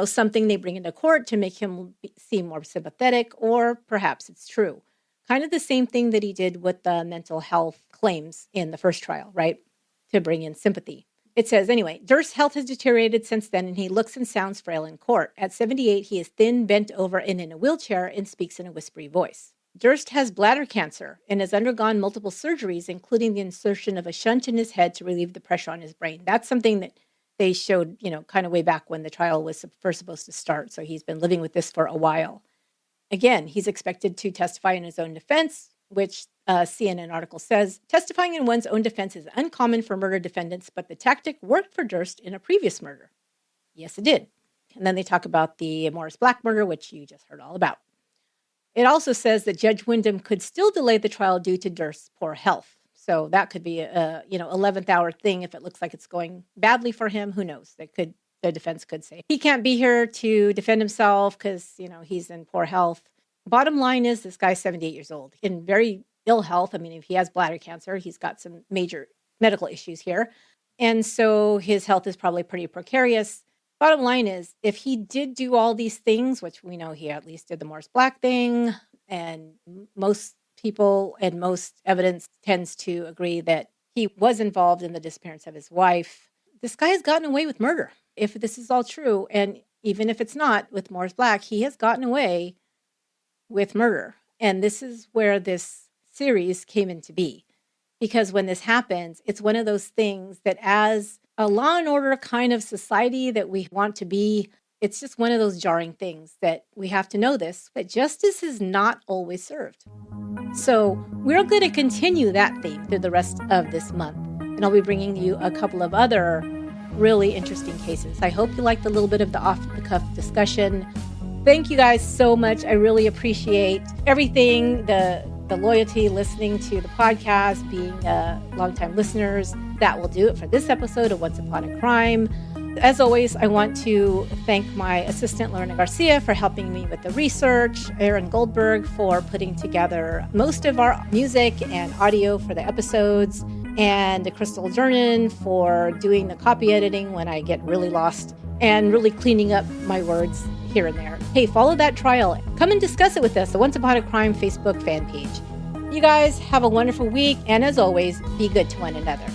something they bring into court to make him seem more sympathetic, or perhaps it's true. Kind of the same thing that he did with the mental health claims in the first trial, right? To bring in sympathy. It says, anyway, Durst's health has deteriorated since then, and he looks and sounds frail in court. At 78, he is thin, bent over, and in a wheelchair, and speaks in a whispery voice. Durst has bladder cancer and has undergone multiple surgeries, including the insertion of a shunt in his head to relieve the pressure on his brain. That's something that they showed, kind of way back when the trial was first supposed to start. So he's been living with this for a while. Again, he's expected to testify in his own defense, which CNN article says, testifying in one's own defense is uncommon for murder defendants, but the tactic worked for Durst in a previous murder. Yes, it did. And then they talk about the Morris Black murder, which you just heard all about. It also says that Judge Wyndham could still delay the trial due to Durst's poor health. So that could be a 11th hour thing if it looks like it's going badly for him. Who knows? The defense could say he can't be here to defend himself because, he's in poor health. Bottom line is this guy's 78 years old in very ill health. I mean, if he has bladder cancer, he's got some major medical issues here. And so his health is probably pretty precarious. Bottom line is, if he did do all these things, which we know he at least did the Morris Black thing, and most people and most evidence tends to agree that he was involved in the disappearance of his wife, this guy has gotten away with murder. If this is all true, and even if it's not with Morris Black, he has gotten away with murder. And this is where this series came into be. Because when this happens, it's one of those things that as a law and order kind of society that we want to be, it's just one of those jarring things that we have to know this, that justice is not always served. So we're going to continue that theme through the rest of this month. And I'll be bringing you a couple of other really interesting cases. I hope you liked a little bit of the off-the-cuff discussion. Thank you guys so much. I really appreciate everything, the loyalty, listening to the podcast, being longtime listeners. That will do it for this episode of Once Upon a Crime. As always, I want to thank my assistant, Lorena Garcia, for helping me with the research, Aaron Goldberg for putting together most of our music and audio for the episodes, and Crystal Jernan for doing the copy editing when I get really lost and really cleaning up my words here and there. Hey, follow that trial. Come and discuss it with us, the Once Upon a Crime Facebook fan page. You guys have a wonderful week, and as always, be good to one another.